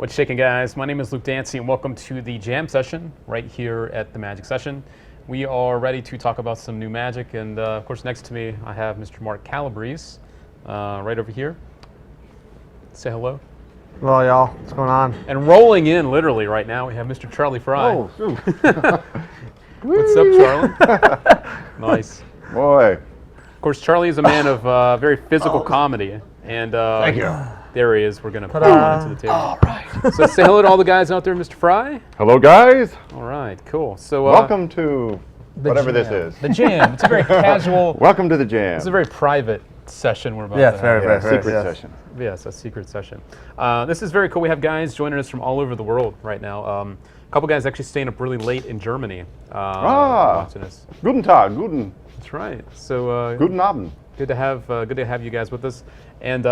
What's shaking, guys? My name is Luke Dancy, and welcome to the Jam Session right here at the Magic Session. We are ready to talk about some new Magic, and of course, next to me, I have Mr. Mark Calabrese right over here. Say hello. Hello, y'all. What's going on? And rolling in, literally, right now, we have Mr. Charlie Frye. Oh, What's up, Charlie? Nice. boy. Of course, Charlie is a man of very physical comedy, and Thank you. there he is. We're going to put him onto the table. All right. So say hello to all the guys out there, Mr. Frye. Hello, guys. All right, cool. So Welcome to whatever this jam. is. The Jam. It's a very casual. Welcome to the Jam. It's a very private session we're about Yes, to very, have. very, secret yes. session. Yes, a secret session. This is very cool. We have guys joining us from all over the world right now. A couple guys actually staying up really late in Germany watching us. Guten Tag, guten That's right. So Abend. good to have you guys with us. And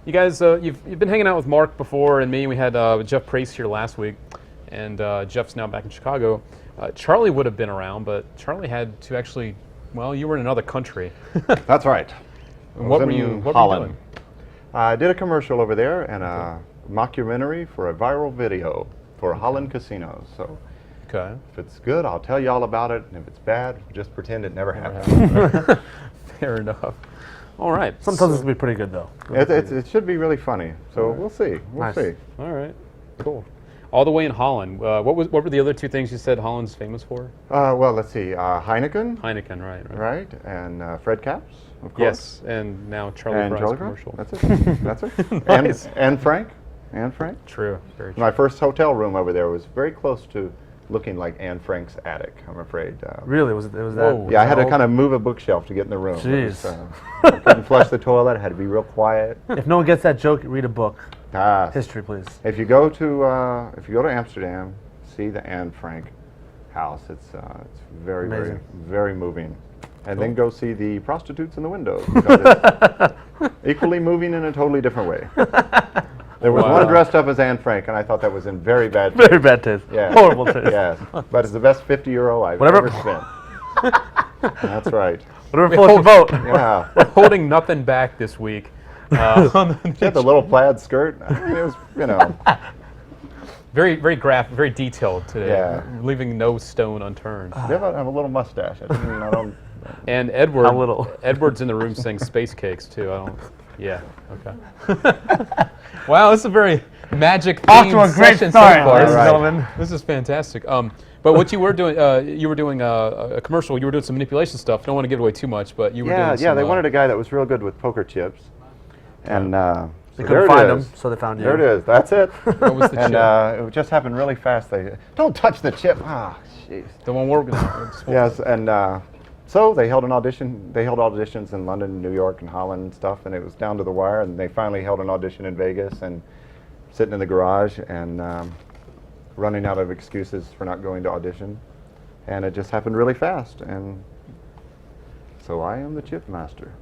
you guys, you've been hanging out with Mark before and me. We had Jeff Prace here last week, and Jeff's now back in Chicago. Charlie would have been around, but Charlie had to actually. Well, you were in another country. That's right. What were you doing? I did a commercial over there and a mockumentary for a viral video for Holland casinos. So Okay. if it's good, I'll tell you all about it. And if it's bad, just pretend it never happened. Fair enough. All right. Sometimes it can be pretty good, though. It should be really funny. So we'll see. We'll Nice. see. All right. Cool. All the way in Holland. What were the other two things you said Holland's famous for? Well, let's see. Heineken, Heineken, right? right? And Fred Caps, of course. Yes, and now Charlie And Fry's Charlie commercial. Fry. That's it. That's it. Nice. And Frank. And Frank. True. Very true. My first hotel room over there was very close to looking like Anne Frank's attic, I'm afraid. Really? Was that? Whoa. Yeah, I had to kind of move a bookshelf to get in the room. Jeez. I couldn't flush the toilet. I had to be real quiet. If no one gets that joke, read a book. History, please. If you go to Amsterdam, see the Anne Frank house. It's very, very, Amazing. very moving. And then go see the prostitutes in the windows. Because it's equally moving in a totally different way. There was Wow. one dressed up as Anne Frank, and I thought that was in very bad taste. Very bad taste. Yeah. Horrible taste. Yes, but it's the best 50 euro I've Whatever- ever spent. That's right. Whatever floats your boat. Yeah. We're holding nothing back this week. She had the little plaid skirt. I mean, it was, Very, very graphic, very detailed today. Yeah. Leaving no stone unturned. I have a little mustache. I don't. And Edward. How little? Edward's in the room saying space cakes too. I don't. Yeah. Okay. Wow, this is a very magic Off to themed a great session start, so far. ladies and Right. gentlemen. This is fantastic. But what you were doing a commercial. You were doing some manipulation stuff. Don't want to give away too much, but you were doing Yeah, some, they wanted a guy that was real good with poker chips, and so They there couldn't it find is. them, so they found you. There it is. That's it. What was the And chip? it just happened really fast. They don't touch the chip. Ah, jeez. The one we're Yes, and so they held an audition. They held auditions in London, New York, and Holland and stuff, and it was down to the wire. And they finally held an audition in Vegas, and sitting in the garage and running out of excuses for not going to audition, and it just happened really fast. And so I am the chip master.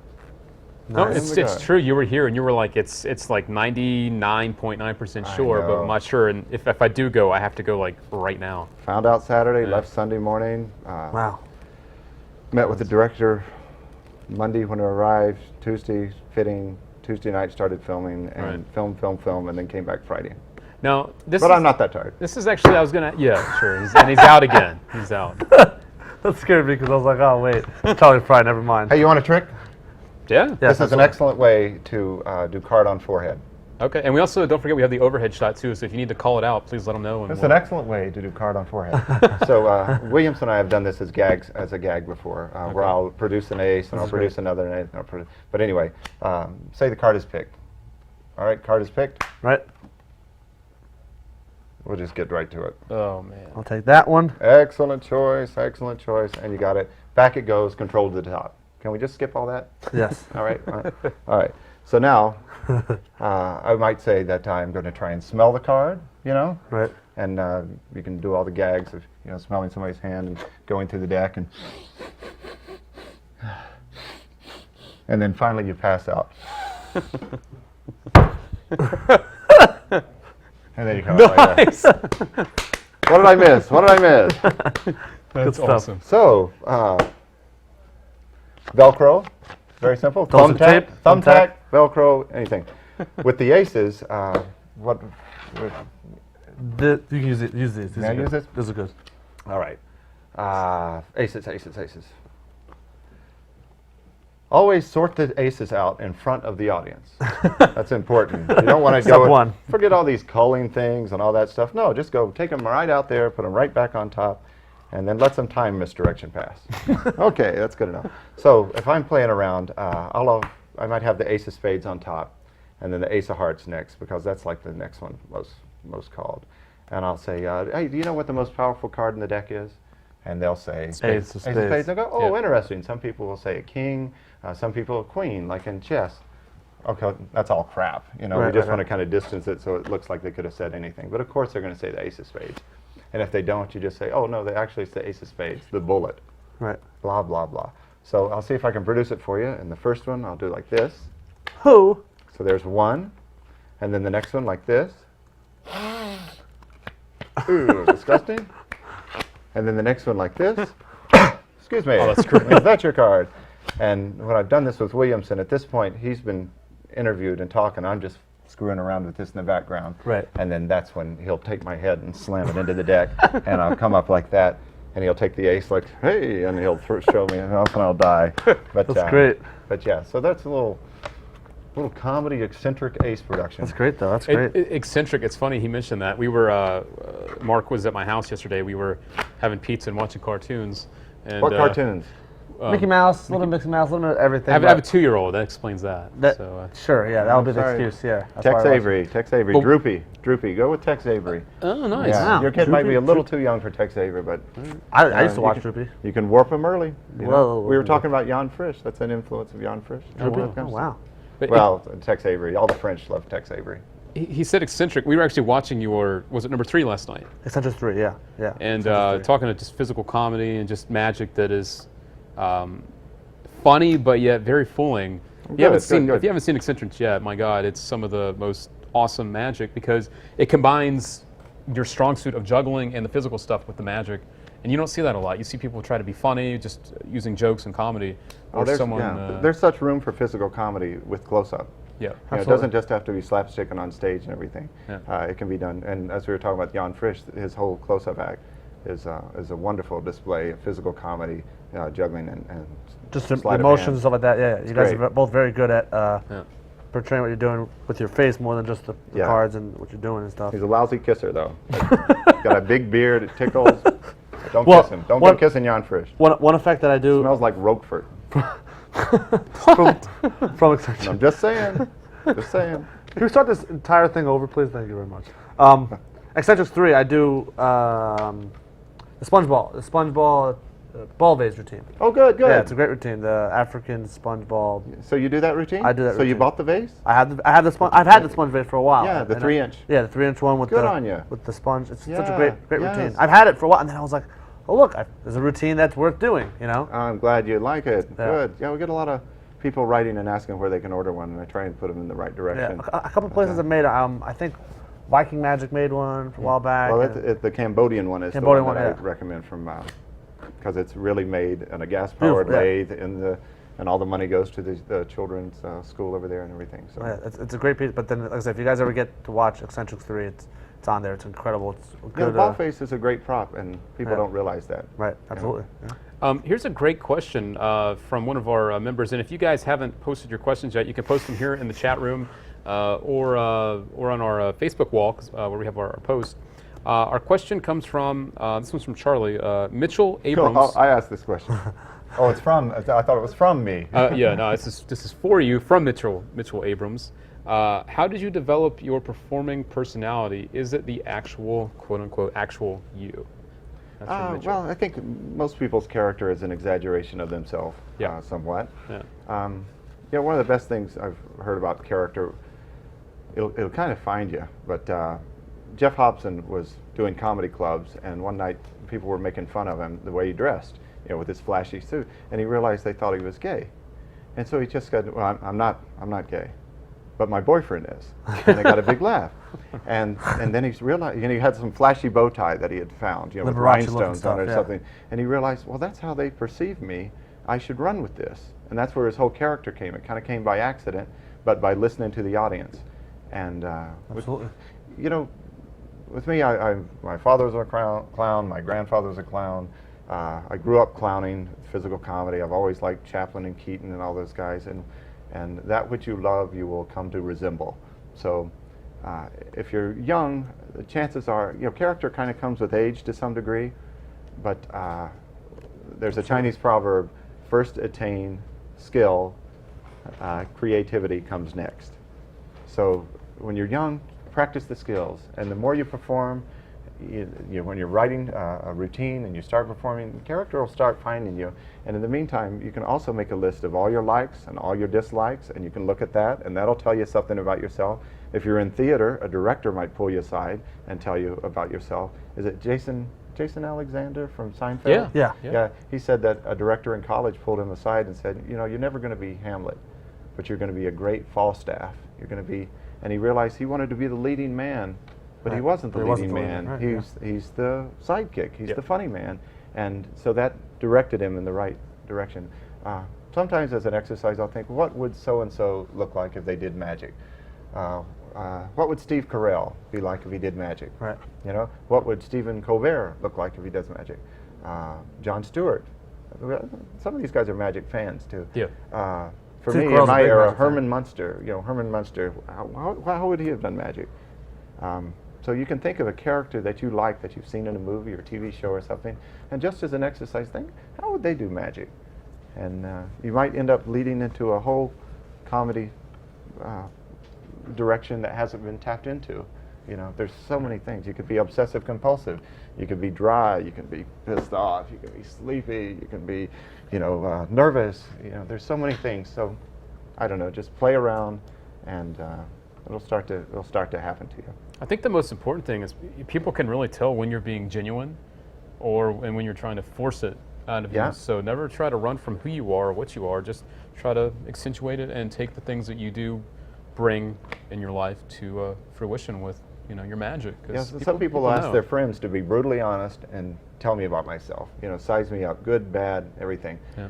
No, Nice. it's true. You were here, and you were like, it's like 99.9% I sure, but know. I'm not sure. And if I do go, I have to go like right now. Found out Saturday, Yeah. left Sunday morning. Wow. Met with the director Monday when I arrived. Tuesday fitting. Tuesday night started filming and Right. film, and then came back Friday. Now this. But is, I'm not that tired. This is actually I was gonna. Yeah, sure. And he's out again. He's out. That scared me because I was like, oh, wait. Charlie Fry, never mind. Hey, you want a trick? Yeah. Yes, This is an absolutely. excellent way to do card on forehead. Okay. And we also don't forget we have the overhead shot too. So if you need to call it out, please let them know. And It's an excellent way to do card on forehead. So Williams and I have done this as a gag before, where I'll produce an ace and I'll produce another ace. And but anyway, say the card is picked. All right, card is picked. Right? We'll just get right to it. Oh man. I'll take that one. Excellent choice, and you got it. Back it goes, control to the top. Can we just skip all that? Yes. All right. All right. So now, I might say that I'm going to try and smell the card, Right. and you can do all the gags of smelling somebody's hand and going through the deck, and then finally you pass out. And then you come out like that. Nice. What did I miss? What did I miss? That's stuff. awesome. So, Velcro, very simple. Dulcet tape, Thumbtack, thumbtack. Velcro, anything. With the aces, what You can use it. Use these. May I use this? These are good. All right. Aces, aces, aces. Always sort the aces out in front of the audience. That's important. You don't want to Step go one. forget all these culling things and all that stuff. No, just go take them right out there, put them right back on top, and then let some time misdirection pass. Okay, that's good enough. So if I'm playing around, I might have the ace of spades on top, and then the ace of hearts next, because that's like the next one most called. And I'll say, hey, do you know what the most powerful card in the deck is? And they'll say, Ace of spades. Spades. They'll go, oh, Yeah. interesting. Some people will say a king, some people a queen, like in chess. Okay, that's all crap. You know, Right, we just right, want to kind of distance it so it looks like they could have said anything. But of course, they're going to say the ace of spades. And if they don't, you just say, oh, no, actually it's the ace of spades, the bullet, Right. blah, blah, blah. So I'll see if I can produce it for you. And the first one, I'll do like this. Who? So there's one. And then the next one like this. Ooh, disgusting. And then the next one like this. Excuse me. Oh, that's great. Is that your card? And when I've done this with Williamson, at this point, he's been interviewed and talking. I'm just screwing around with this in the background. Right. And then that's when he'll take my head and slam it into the deck, and I'll come up like that, and he'll take the ace like, hey, and he'll show me, and often I'll die. But, That's great. But yeah, so that's a little comedy eccentric ace production. That's great, though. That's great. Eccentric. It's funny he mentioned that. We were Mark was at my house yesterday. We were having pizza and watching cartoons. And, What cartoons? Mickey Mouse, little Mickey Mouse, little bit of everything. I have a 2-year-old. That explains that. That- sure, yeah, that would be the sorry. excuse. Yeah. That's why Tex I watched it. Avery, Tex Avery, Well- Droopy. Go with Tex Avery. Oh, nice. Yeah, Wow. your kid might be a Droopy? little too young for Tex Avery, but I used to you watch can- Droopy. You can warp them early. You know? Whoa. We were talking about Jan Frisch. That's an influence of Jan Frisch. Droopy? Oh, wow. But Well, Tex Avery. All the French love Tex Avery. he said eccentric. We were actually watching was it number 3 last night? Eccentric 3, yeah. Yeah. And Eccentric 3. talking to just physical comedy and just magic that is funny but yet very fooling. If you haven't seen Eccentrics yet, my God, it's some of the most awesome magic because it combines your strong suit of juggling and the physical stuff with the magic. And you don't see that a lot. You see people try to be funny, just using jokes and comedy. Or there's such room for physical comedy with close-up. Yeah. You know, it Absolutely. doesn't just have to be slapsticking on stage and everything. Yeah. It can be done. And as we were talking about Jan Frisch, his whole close-up act is a wonderful display of physical comedy, juggling and Just the sleight of emotions hand. and stuff like that. Yeah, you guys great. are both very good at Yeah. portraying what you're doing with your face more than just the Yeah. cards and what you're doing and stuff. He's a lousy kisser, though. Got a big beard. It tickles. Don't Well, kiss him. Don't what- go kissing Jan Frisch. One effect that I do Smells like Roquefort. from Eccentric. I'm just saying. Just saying. Can we start this entire thing over, please? Thank you very much. Eccentrics 3, I do the sponge ball ball vase routine. Oh, good, good. Yeah, it's a great routine. The African sponge ball. So you do that routine? I do that So you routine. bought the vase? I've had the sponge vase for a while. Yeah, the And 3-inch. Yeah, the 3-inch one with Good the on ya. with the sponge. It's such a Yeah, great yes. routine. I've had it for a while, and then I was like, oh look, there's a routine that's worth doing. You know. I'm glad you like it. Yeah. Good. Yeah, we get a lot of people writing and asking where they can order one, and I try and put them in the right Yeah, direction. a couple places have made. I think Viking Magic made one a while back. Well, and- the Cambodian one is Cambodian the one that one, I yeah. recommend from, because it's really made in a gas-powered Beautiful, lathe, and all the money goes to the children's school over there and everything. So yeah, it's a great piece. But then, like I said, if you guys ever get to watch Eccentrics 3, it's on there. It's incredible. It's yeah, good. the ball face is a great prop, and people yeah. don't realize that. Right, absolutely. Yeah. Here's a great question from one of our members, and if you guys haven't posted your questions yet, you can post them here in the chat room or on our Facebook wall where we have our post. Our question comes from this one's from Charlie Mitchell Abrams. Oh, I asked this question. Oh, it's from. I thought it was from me. Yeah, no, this is for you from Mitchell Abrams. How did you develop your performing personality? Is it the actual quote unquote actual you? That's from Mitchell. Well, I think most people's character is an exaggeration of themselves, Yeah. somewhat. Yeah. Yeah, one of the best things I've heard about character, it'll kind of find you, but Jeff Hobson was doing comedy clubs, and one night people were making fun of him the way he dressed, with his flashy suit, and he realized they thought he was gay, and so he just said, "Well, I'm not gay, but my boyfriend is," and they got a big laugh, and then he realized, he had some flashy bow tie that he had found, with Liberace looking rhinestones on it or stuff, yeah. something, and he realized, well, that's how they perceive me. I should run with this, and that's where his whole character came. It kind of came by accident, but by listening to the audience. And Absolutely. you know, with me, my father was a clown. My grandfather was a clown. I grew up clowning, physical comedy. I've always liked Chaplin and Keaton and all those guys. And that which you love, you will come to resemble. So if you're young, the chances are, character kind of comes with age to some degree. But there's a Chinese proverb, first attain skill, creativity comes next. So when you're young, practice the skills, and the more you perform, when you're writing a routine and you start performing, the character will start finding you. And in the meantime, you can also make a list of all your likes and all your dislikes, and you can look at that, and that'll tell you something about yourself. If you're in theater, a director might pull you aside and tell you about yourself. Is it Jason Alexander from Seinfeld? Yeah. He said that a director in college pulled him aside and said, you're never going to be Hamlet, but you're going to be a great Falstaff. You're going to be, and he realized he wanted to be the leading man, but he wasn't the leading man. Right, he's the sidekick. He's the funny man, and so that directed him in the right direction. Sometimes as an exercise, I'll think, what would so and so look like if they did magic? What would Steve Carell be like if he did magic? Right. What would Stephen Colbert look like if he does magic? Jon Stewart. Some of these guys are magic fans too. Yeah. For Steve me, Carell's in my a big era, magic fan. Herman Munster. Herman Munster. How would he have done magic? So you can think of a character that you like, that you've seen in a movie or TV show or something, and just as an exercise, think, how would they do magic? And you might end up leading into a whole comedy direction that hasn't been tapped into. There's so many things. You could be obsessive compulsive. You could be dry. You can be pissed off. You can be sleepy. You can be, nervous. There's so many things. So, I don't know. Just play around, and it'll start to happen to you. I think the most important thing is people can really tell when you're being genuine, and when you're trying to force it out of you. So never try to run from who you are or what you are. Just try to accentuate it and take the things that you do bring in your life to fruition with your magic. Some people ask their friends to be brutally honest and tell me about myself. Size me up, good, bad, everything. Yeah.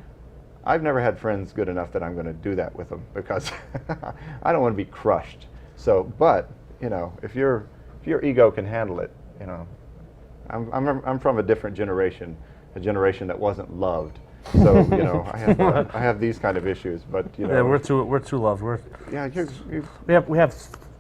I've never had friends good enough that I'm going to do that with them because I don't want to be crushed. So, but if your ego can handle it, I'm from a different generation, a generation that wasn't loved. So I have these kind of issues, but Yeah, we're too loved. We have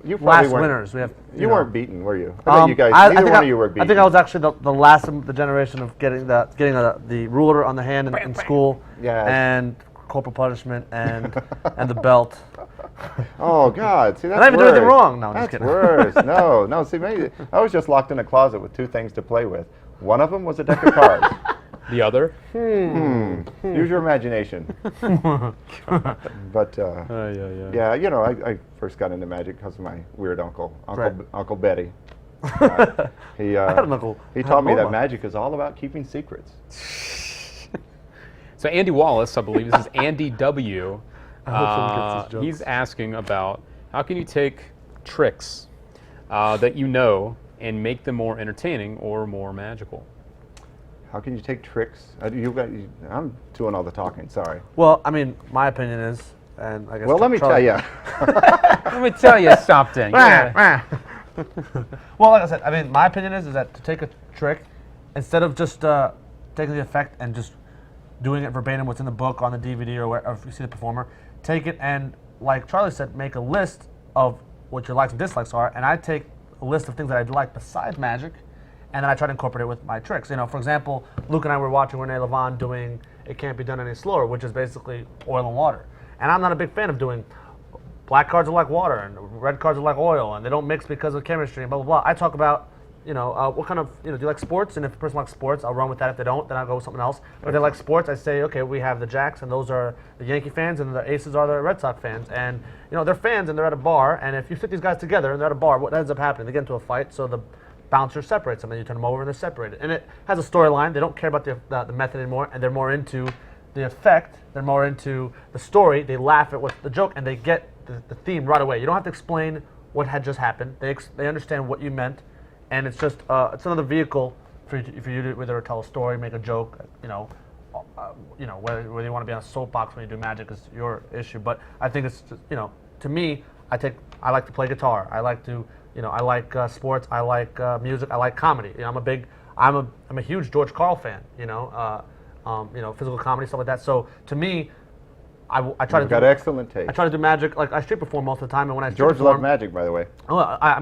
you last weren't- winners. We have You weren't beaten, were you? I bet you guys. Neither one of you were beaten. I think I was actually the last of the generation of getting the ruler on the hand in school, Yes. and corporal punishment and the belt. Oh God! See, that's I didn't even do anything worse. wrong. No, I'm just That's kidding. worse. No. See, maybe I was just locked in a closet with two things to play with. One of them was a deck of cards. The other? Use your imagination. But yeah, I first got into magic because of my weird uncle, Right. Uncle Betty. He I had an uncle. he I taught had me that Bulma. magic is all about keeping secrets. So Andy Wallace, I believe, this is Andy W. I hope someone gets these jokes. He's asking about how can you take tricks that you know and make them more entertaining or more magical? How can you take tricks? I'm doing all the talking. Sorry. Well, I mean, my opinion is, and I guess. Well, let me tell you. Let me tell you something. Yeah. Well, like I said, I mean, my opinion is that to take a trick, instead of just taking the effect and just doing it verbatim, what's in the book, on the DVD, or wherever you see the performer, take it and, like Charlie said, make a list of what your likes and dislikes are, and I take a list of things that I like besides magic, and then I try to incorporate it with my tricks. For example, Luke and I were watching Renee Levon doing It Can't Be Done Any Slower, which is basically oil and water. And I'm not a big fan of doing black cards are like water and red cards are like oil, and they don't mix because of chemistry and blah, blah, blah. I talk about, what kind of, do you like sports? And if a person likes sports, I'll run with that. If they don't, then I'll go with something else. But if they like sports, I say, okay, we have the Jacks, and those are the Yankee fans, and the Aces are the Red Sox fans. And, they're fans, and they're at a bar, and if you sit these guys together, and they're at a bar, what ends up happening? They get into a fight, so the bouncer separates them, and you turn them over, and they're separated. And it has a storyline. They don't care about the method anymore, and they're more into the effect. They're more into the story. They laugh at what's the joke, and they get the theme right away. You don't have to explain what had just happened. They understand what you meant, and it's just it's another vehicle for you to whether tell a story, make a joke, whether you want to be on a soapbox when you do magic is your issue. But I think it's just, to me, I like to play guitar. I like to, I like sports. I like music. I like comedy. I'm a huge George Carl fan. Physical comedy, stuff like that. So to me, I try to You've got excellent taste. I try to do magic. Like I street perform most of the time, and when I street George perform, loved magic, by the way. oh, I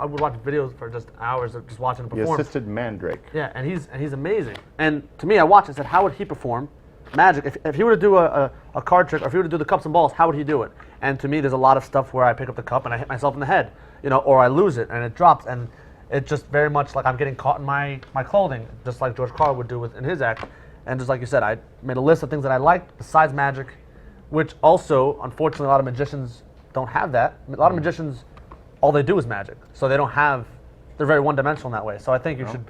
would watch videos for just hours of just watching him He perform. assisted Mandrake. Yeah, and he's amazing. And to me, I watched. I said, how would he perform magic? If he were to do a card trick, or if he were to do the cups and balls, how would he do it? And to me, there's a lot of stuff where I pick up the cup and I hit myself in the head, or I lose it and it drops, and it's just very much like I'm getting caught in my clothing, just like George Carl would do in his act. And just like you said, I made a list of things that I liked besides magic, which also, unfortunately, a lot of magicians don't have that. A lot of magicians, all they do is magic, so they're very one-dimensional in that way. So I think you should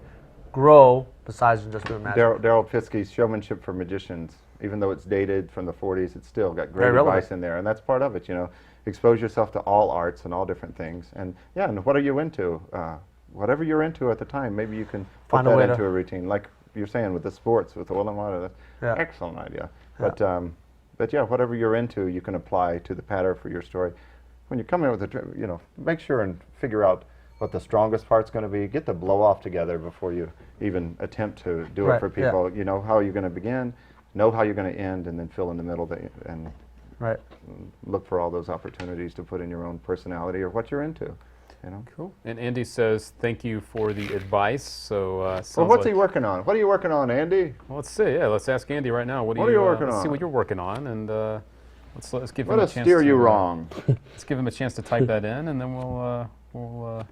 grow besides just doing magic. Daryl Fiskey's Showmanship for Magicians, even though it's dated from the 40s, it's still got great Very relevant. advice in there, and that's part of it. Expose yourself to all arts and all different things, and and what are you into? Whatever you're into at the time, maybe you can put Find a that way into to- a routine, like you're saying with the sports, with the oil and water. That's excellent idea. But yeah, whatever you're into, you can apply to the pattern for your story. When you come in with make sure and figure out what the strongest part's going to be. Get the blow off together before you even attempt to do it Right, for people. You know how you're going to begin, know how you're going to end, and then fill in the middle and Right. look for all those opportunities to put in your own personality or what you're into. Cool. And Andy says, thank you for the advice. So, Well, what's he working on? What are you working on, Andy? Well, let's see. Yeah, let's ask Andy right now. What are you working let's see on? what you're working on, and let's give him Let a us chance steer to, you wrong. Let's give him a chance to type that in, and then we'll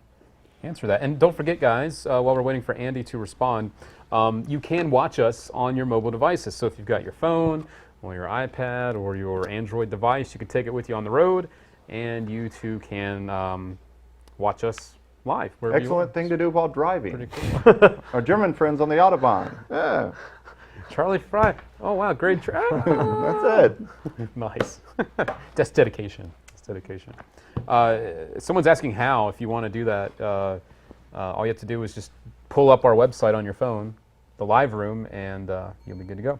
answer that. And don't forget, guys, while we're waiting for Andy to respond, you can watch us on your mobile devices. So if you've got your phone or your iPad or your Android device, you can take it with you on the road, and you too can watch us live. Excellent thing to do while driving. Pretty cool. Our German friends on the Autobahn. Yeah, Charlie Frye. Oh wow, great. that's it. Nice. That's dedication. That's dedication. Someone's asking how. If you want to do that, all you have to do is just pull up our website on your phone, the live room, and you'll be good to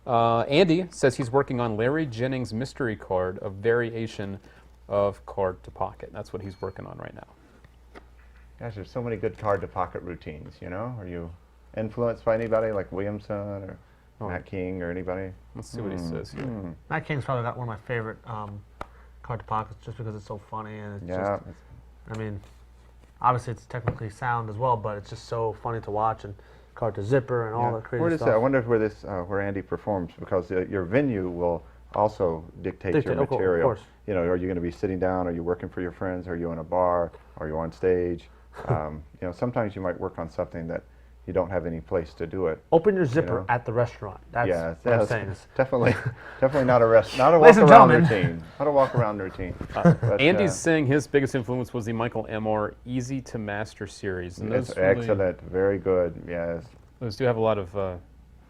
go. Andy says he's working on Larry Jennings' mystery card, a variation of card to pocket. That's what he's working on right now. Gosh, there's so many good card to pocket routines. Are you influenced by anybody like Williamson or Matt King or anybody? Let's see what he says here. Matt King's probably got one of my favorite card to pockets, just because it's so funny and it's obviously it's technically sound as well, but it's just so funny to watch, and card to zipper and all that crazy Where does stuff. I wonder where Andy performs, because your venue will also dictate your Of material. course. Are you going to be sitting down? Are you working for your friends? Are you in a bar? Are you on stage? Sometimes you might work on something that you don't have any place to do it. Open your zipper at the restaurant. That's what I'm saying. Definitely not a not a walk Ladies and around gentlemen. routine. Not a walk around routine. But, Andy's saying his biggest influence was the Michael Emor Easy to Master series. And it's those really- excellent, very good. Yes. Those do have a lot of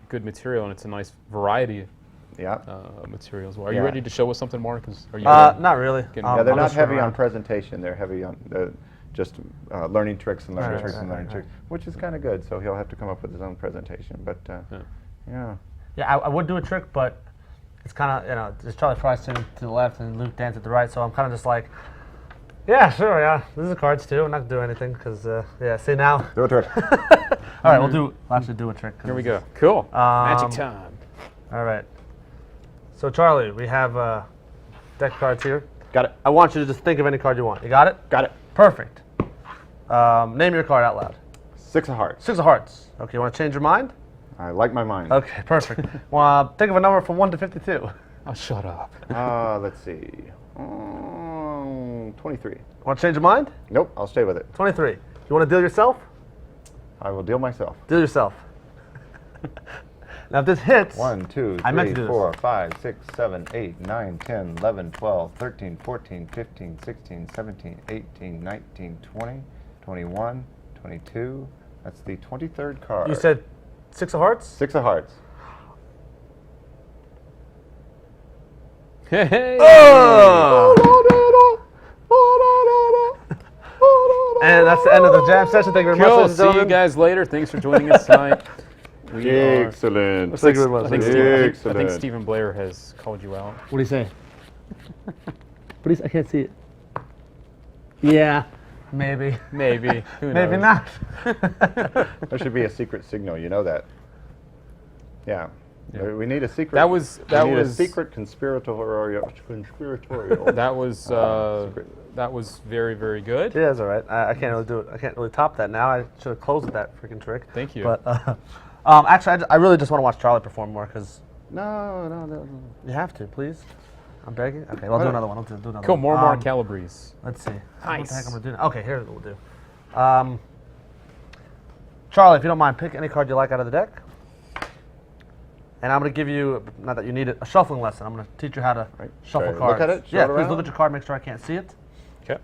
good material, and it's a nice variety Yeah. of material as well. Are you Yeah. ready to show us something, Mark? Are you Not really. Getting- Yeah, they're I'm not just running heavy on around. presentation. They're heavy on just learning tricks and learning Right, tricks right, and learning right, tricks, which is kind of good. So he'll have to come up with his own presentation. But yeah. Yeah, I would do a trick, but it's kind of, there's Charlie Frye sitting to the left and Luke Dancy to the right, so I'm kind of just like, yeah, sure, yeah, this is cards too. I'm not going to do anything because, see now. Do it to it. All right, we'll actually do a trick. Here we go. Cool. Magic time. All right. So, Charlie, we have deck cards here. Got it. I want you to just think of any card you want. You got it? Got it. Perfect. Name your card out loud. 6 of hearts. 6 of hearts. Okay, you want to change your mind? I like my mind. Okay, perfect. Think of a number from 1 to 52. Oh, shut up. Let's see. 23. Want to change your mind? Nope, I'll stay with it. 23. You want to deal yourself? I will deal myself. Deal yourself. Now, if this hits, 1, 2, I meant to 3, do 4, 5, 6, 7, 8, 9, 10, 11, 12, 13, 14, 15, 16, 17, 18, 19, 20, 21, 22. That's the 23rd card. you said 6 of hearts? 6 of hearts. Hey. Oh! And that's the end of the jam session. Thank you very much, Cool. ladies and See you gentlemen. guys later. Thanks for joining us tonight. We are- Excellent. Thank you very much. I think, Excellent. Stephen Blair has called you out. What do you say? I can't see it. Yeah, maybe. Maybe. Who Maybe knows? not. There should be a secret signal. You know that. Yeah. Yeah. We need a secret. That was a secret conspiratorial. That was very, very good. Yeah, that's all right. I can't really do it. I can't really top that now. I should have closed with that freaking trick. Thank you. But actually, I really just want to watch Charlie perform more because No. you have to, please. I'm begging. Okay, well, I'll do another one. I'll do another Cool. one. More Mark Calabrese. Let's see. What the Nice. heck I'm gonna do now? Okay, here's what we'll do. Charlie, if you don't mind, pick any card you like out of the deck. And I'm going to give you, not that you need it, a shuffling lesson. I'm going to teach you how to shuffle Look cards. at it, show Yeah, it please around. look at your card, make sure I can't see it. Okay.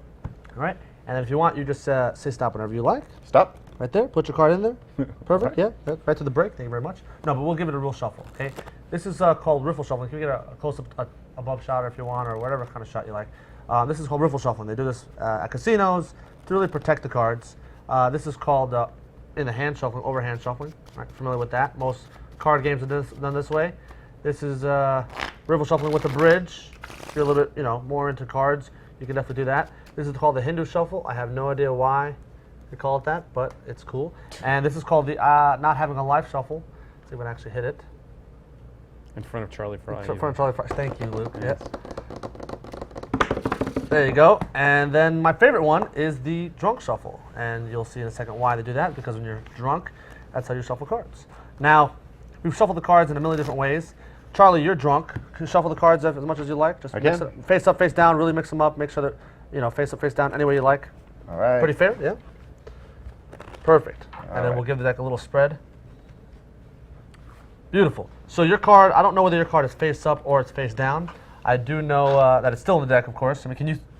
All right. And then if you want, you just say stop whenever you like. Stop. Right there. Put your card in there. Perfect. Yeah. Right to the break. Thank you very much. No, but we'll give it a real shuffle. Okay. This is called riffle shuffling. You can get a close-up, above shot if you want, or whatever kind of shot you like. This is called riffle shuffling. They do this at casinos to really protect the cards. This is called in the hand shuffling, overhand shuffling. All right, familiar with that? Most card games are done this way. This is riffle shuffling with a bridge. If you're a little bit, more into cards, you can definitely do that. This is called the Hindu shuffle. I have no idea why they call it that, but it's cool. And this is called the not having a life shuffle. See if we can actually hit it. In front of Charlie Frye. In front of Charlie Frye. Thank you, Luke. Yes. There you go. And then my favorite one is the drunk shuffle. And you'll see in a second why they do that, because when you're drunk, that's how you shuffle cards. Now, we've shuffled the cards in a million different ways. Charlie, you're drunk. Can you shuffle the cards as much as you like? Just mix it, face up, face down, really mix them up. Make sure that, face up, face down, any way you like. All right. Pretty fair? Yeah? Perfect. And then we'll give the deck a little spread. Beautiful. So your card, I don't know whether your card is face up or it's face down. I do know that it's still in the deck, of course. I mean,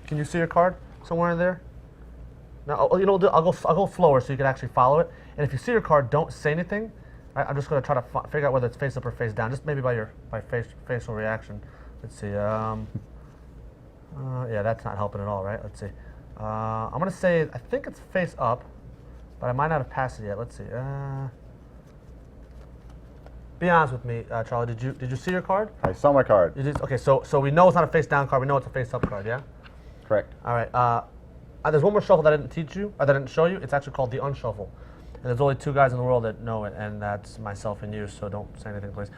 can you see your card somewhere in there? No, I'll go slower so you can actually follow it. And if you see your card, don't say anything. Right? I'm just going to try to figure out whether it's face up or face down, just maybe by facial reaction. Let's see. Yeah, that's not helping at all, right? Let's see. I'm going to say I think it's face up, but I might not have passed it yet. Let's see. Be honest with me, Charlie. Did you see your card? I saw my card. Okay, so we know it's not a face down card. We know it's a face up card. Yeah. Correct. All right. There's one more shuffle that I didn't teach you, or that I didn't show you. It's actually called the unshuffle. And there's only two guys in the world that know it, and that's myself and you, so don't say anything, please.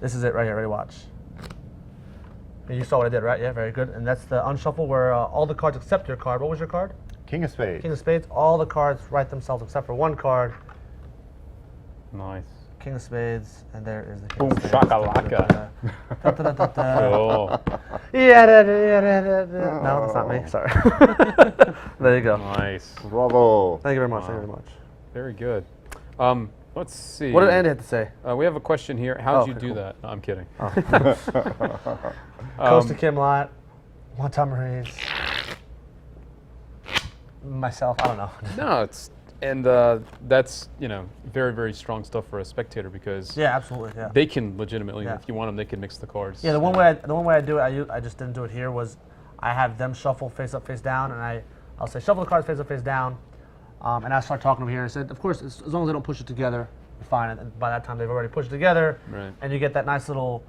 This is it right here. Ready, watch. And you saw what I did, right? Yeah, very good. And that's the unshuffle where all the cards except your card. What was your card? King of Spades. King of Spades. All the cards write themselves except for one card. Nice. King of Spades, and there is the King Boom of Spades. shakalaka. Cool. No, that's not me. Sorry. There you go. Nice. Bravo. Thank you very much. Thank you very much. Very good. Let's see. What did Andy have to say? We have a question here. How did you okay, do cool. that? No, I'm kidding. Costa Kim Lot, Montgomery's, myself. I don't know. No, that's very, very strong stuff for a spectator, because Yeah, absolutely. Yeah. they can legitimately, Yeah. if you want them, they can mix the cards. Yeah, the one way I do it, I just didn't do it here, was I have them shuffle face up, face down, and I'll say shuffle the cards face up, face down, and I start talking to them here. I said, of course, as long as they don't push it together, you're fine. And by that time, they've already pushed it together, Right. and you get that nice little,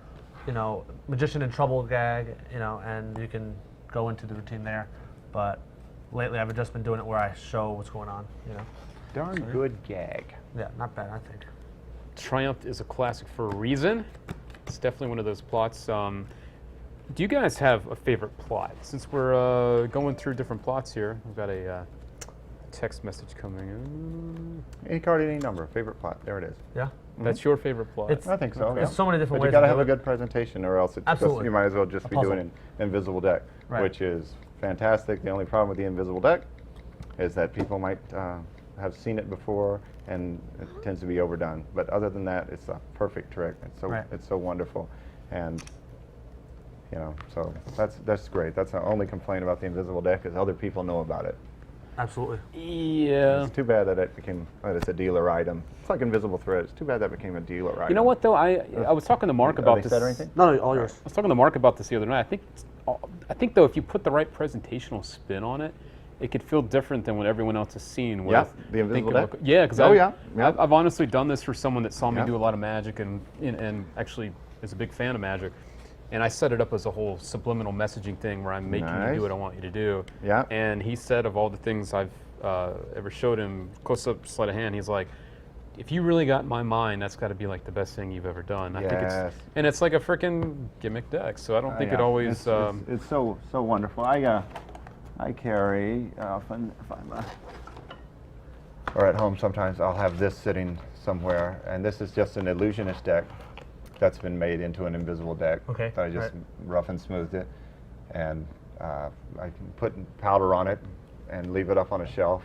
magician in trouble gag, and you can go into the routine there. But lately, I've just been doing it where I show what's going on. Darn good gag. Yeah, not bad, I think. Triumph is a classic for a reason. It's definitely one of those plots. Do you guys have a favorite plot? Since we're going through different plots here, we've got a text message coming in. Any card, any number. Favorite plot. There it is. Yeah. That's your favorite plot. It's- I think so. There's Yeah. so many different But ways you got to to have do a it. good presentation, or else Absolutely. you might as well just be puzzle. doing an invisible deck, Right. which is fantastic. The only problem with the invisible deck is that people might have seen it before, and it tends to be overdone. But other than that, it's a perfect trick. It's so wonderful, and so that's great. That's the only complaint about the invisible deck, is other people know about it. Absolutely. Yeah. It's too bad that it's a dealer item. It's like invisible thread. It's too bad that became a dealer item. You know what though? I was talking to Mark Are about they this. said or anything? No, all yours. I was talking to Mark about this the other night. I think though, if you put the right presentational spin on it, it could feel different than what everyone else is seeing. Yeah, the invisible deck? Yeah, because I've honestly done this for someone that saw me Yeah. do a lot of magic and actually is a big fan of magic. and I set it up as a whole subliminal messaging thing where I'm making you Nice. do what I want you to do. Yeah. And he said of all the things I've ever showed him, close up sleight of hand, he's like, if you really got in my mind, that's got to be like the best thing you've ever done. I think Yes. it's like a freaking gimmick deck, so I don't think it Yeah. always. It's so wonderful. I carry often if I'm Or at home, sometimes I'll have this sitting somewhere, and this is just an illusionist deck that's been made into an invisible deck. Okay, I just right. rough and smoothed it, and I can put powder on it and leave it up on a shelf,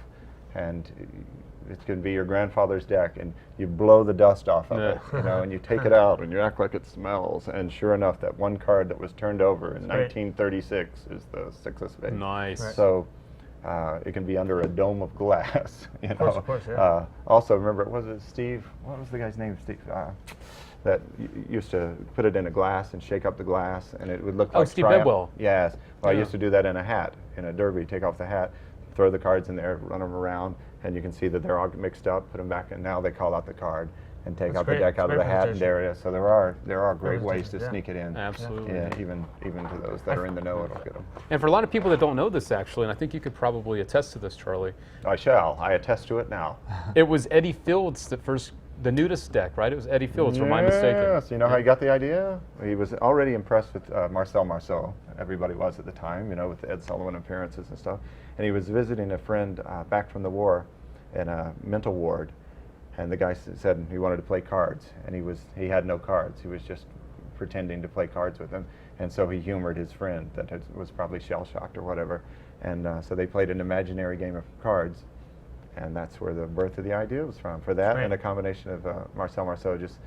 and it can be your grandfather's deck, and you blow the dust off of it, you know, and you take it out, and you act like it smells, and sure enough, that one card that was turned over in That's great. 1936 is the Six of Spades. Nice. Right. So it can be under a dome of glass, you know. Of course, yeah. Also, remember, was it Steve? What was the guy's name? Steve. That used to put it in a glass and shake up the glass, and it would look Oh, like Steve Triumph. Bedwell. Yes. Well, I Yeah. used to do that in a hat, in a derby. Take off the hat, throw the cards in there, run them around, and you can see that they're all mixed up. Put them back, and now they call out the card and take That's out great. the deck out of It's the great hat, and there it is. So there are great ways to Yeah. sneak it in. Absolutely. Yeah, even to those that are in the know, it'll get them. And for a lot of people that don't know this, actually, and I think you could probably attest to this, Charlie, I shall. I attest to it now. it was Eddie Fields the nudist deck, right? It was Eddie Fields, or am I mistaken? Yes, you know how he got the idea? He was already impressed with Marcel Marceau. Everybody was at the time, you know, with the Ed Sullivan appearances and stuff. And he was visiting a friend back from the war in a mental ward, and the guy said he wanted to play cards, and he had no cards. He was just pretending to play cards with him, and so he humored his friend that was probably shell-shocked or whatever. And so they played an imaginary game of cards. And that's where the birth of the idea was from. For that, Right. and a combination of Marcel Marceau, just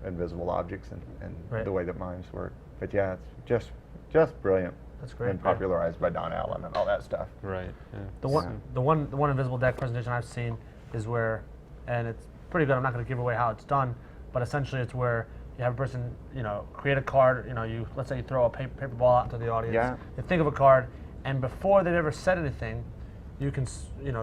invisible objects and Right. the way that mimes work. But yeah, it's just brilliant. That's great. And popularized by Don Allen and all that stuff. Right. Yeah. The one invisible deck presentation I've seen is where, and it's pretty good. I'm not going to give away how it's done, but essentially it's where you have a person, create a card. Let's say you throw a paper ball out into the audience. Yeah. You think of a card, and before they've ever said anything, you can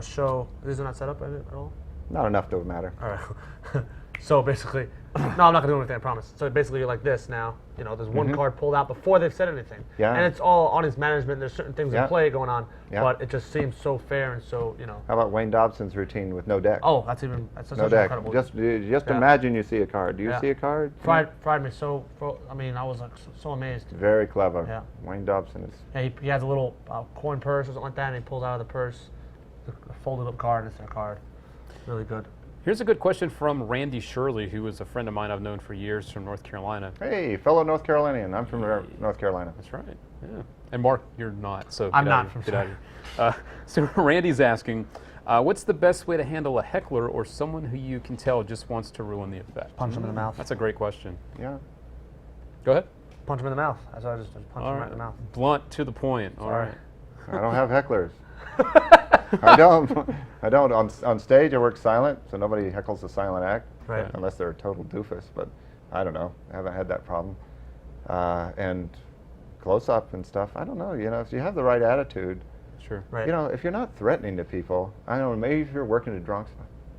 show. These are not set up at all. Not enough to matter. All right. So basically, no, I'm not gonna do anything. I promise. So basically, you're like this now. There's one card pulled out before they've said anything. Yeah. And it's all audience management. There's certain things Yeah. in play going on, Yeah. but it just seems so fair and so How about Wayne Dobson's routine with no deck? Oh, that's such no an deck. incredible. Just Yeah. imagine you see a card. Do you Yeah. see a card? fried me so. I was like so amazed. Very clever. Yeah. Wayne Dobson is. Yeah, he has a little coin purse or something like that, and he pulls out of the purse a folded up card, and it's a card. Really good. Here's a good question from Randy Shirley, who is a friend of mine I've known for years from North Carolina. Hey, fellow North Carolinian. I'm from North Carolina. That's right. Yeah. And Mark, you're not. So I'm get not out from of here. Get out of here. So Randy's asking, what's the best way to handle a heckler or someone who you can tell just wants to ruin the effect? Punch him in the mouth. That's a great question. Yeah. Go ahead. Punch him in the mouth. That's why I just punch All him right. right in the mouth. Blunt to the point. All Sorry. right. I don't have hecklers. I don't. On stage, I work silent, so nobody heckles a silent act, Right. unless they're a total doofus. But I don't know. I haven't had that problem. And close up and stuff. I don't know. If you have the right attitude, Sure. Right. if you're not threatening to people, I don't know. Maybe if you're working at drunks,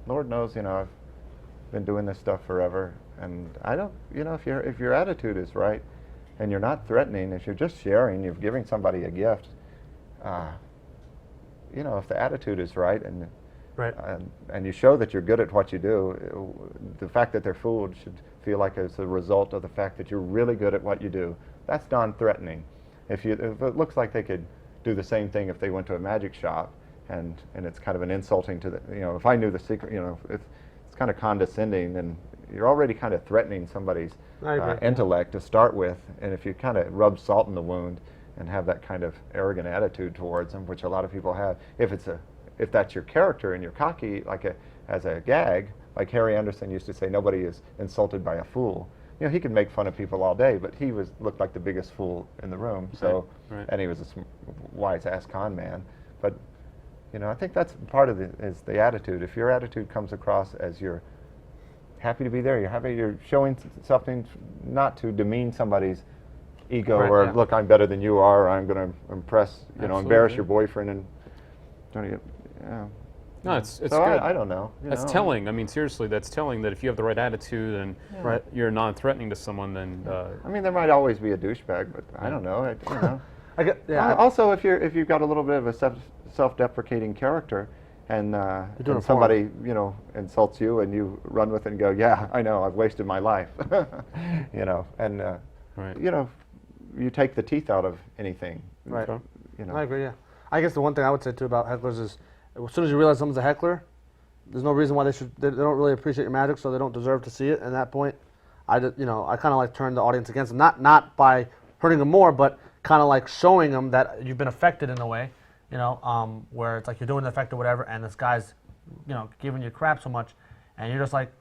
Lord knows, I've been doing this stuff forever, and I don't. If your attitude is right, and you're not threatening, if you're just sharing, you're giving somebody a gift. If the attitude is right Right. and you show that you're good at what you do, the fact that they're fooled should feel like it's a result of the fact that you're really good at what you do. That's non-threatening. If it looks like they could do the same thing if they went to a magic shop, and it's kind of an insulting to the, if I knew the secret, it's kind of condescending, and you're already kind of threatening somebody's I agree. intellect to start with, and if you kind of rub salt in the wound and have that kind of arrogant attitude towards them, which a lot of people have, if that's your character and you're cocky, as a gag, like Harry Anderson used to say, nobody is insulted by a fool. He could make fun of people all day, but he looked like the biggest fool in the room. So, Right. and he was a wise ass con man. But I think that's part of is the attitude. If your attitude comes across as you're happy to be there, you're showing something not to demean somebody's ego, Right, or yeah. look, I'm better than you are, or I'm going to impress, embarrass Absolutely. your boyfriend, and don't you, No, it's So good. I don't know. That's telling. I mean, seriously, that's telling that if you have the right attitude and you're non-threatening to someone, then I mean, there might always be a douchebag, but I don't know. You know. I get, yeah. Also, if you've got a little bit of a self-deprecating character, and, doing and it for somebody insults you, and you run with it and go, yeah, I know, I've wasted my life, and right. You take the teeth out of anything. Right. Okay. I agree. Yeah. I guess the one thing I would say too about hecklers is, as soon as you realize someone's a heckler, there's no reason why they don't really appreciate your magic, so they don't deserve to see it. And at that point, I kind of like turn the audience against them, not by hurting them more, but kind of like showing them that you've been affected in a way, where it's like you're doing the effect or whatever, and this guy's, giving you crap so much, and you're just like,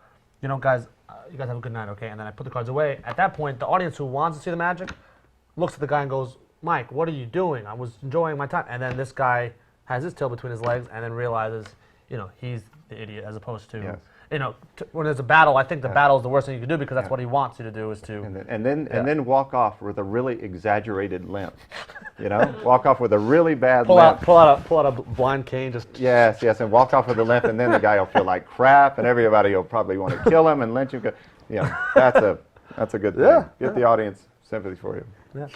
guys, you guys have a good night, okay? And then I put the cards away. At that point, the audience who wants to see the magic looks at the guy and goes, Mike, what are you doing? I was enjoying my time. And then this guy has his tail between his legs and then realizes, he's the idiot, as opposed to, when there's a battle, I think the battle is the worst thing you can do, because that's what he wants you to do, is to... And then walk off with a really exaggerated limp, walk off with a really bad limp. Pull out a blind cane, just... Yes, and walk off with a limp, and then the guy will feel like crap, and everybody will probably want to kill him and lynch him. That's a good thing. Yeah, Get the audience sympathy for you. Yeah.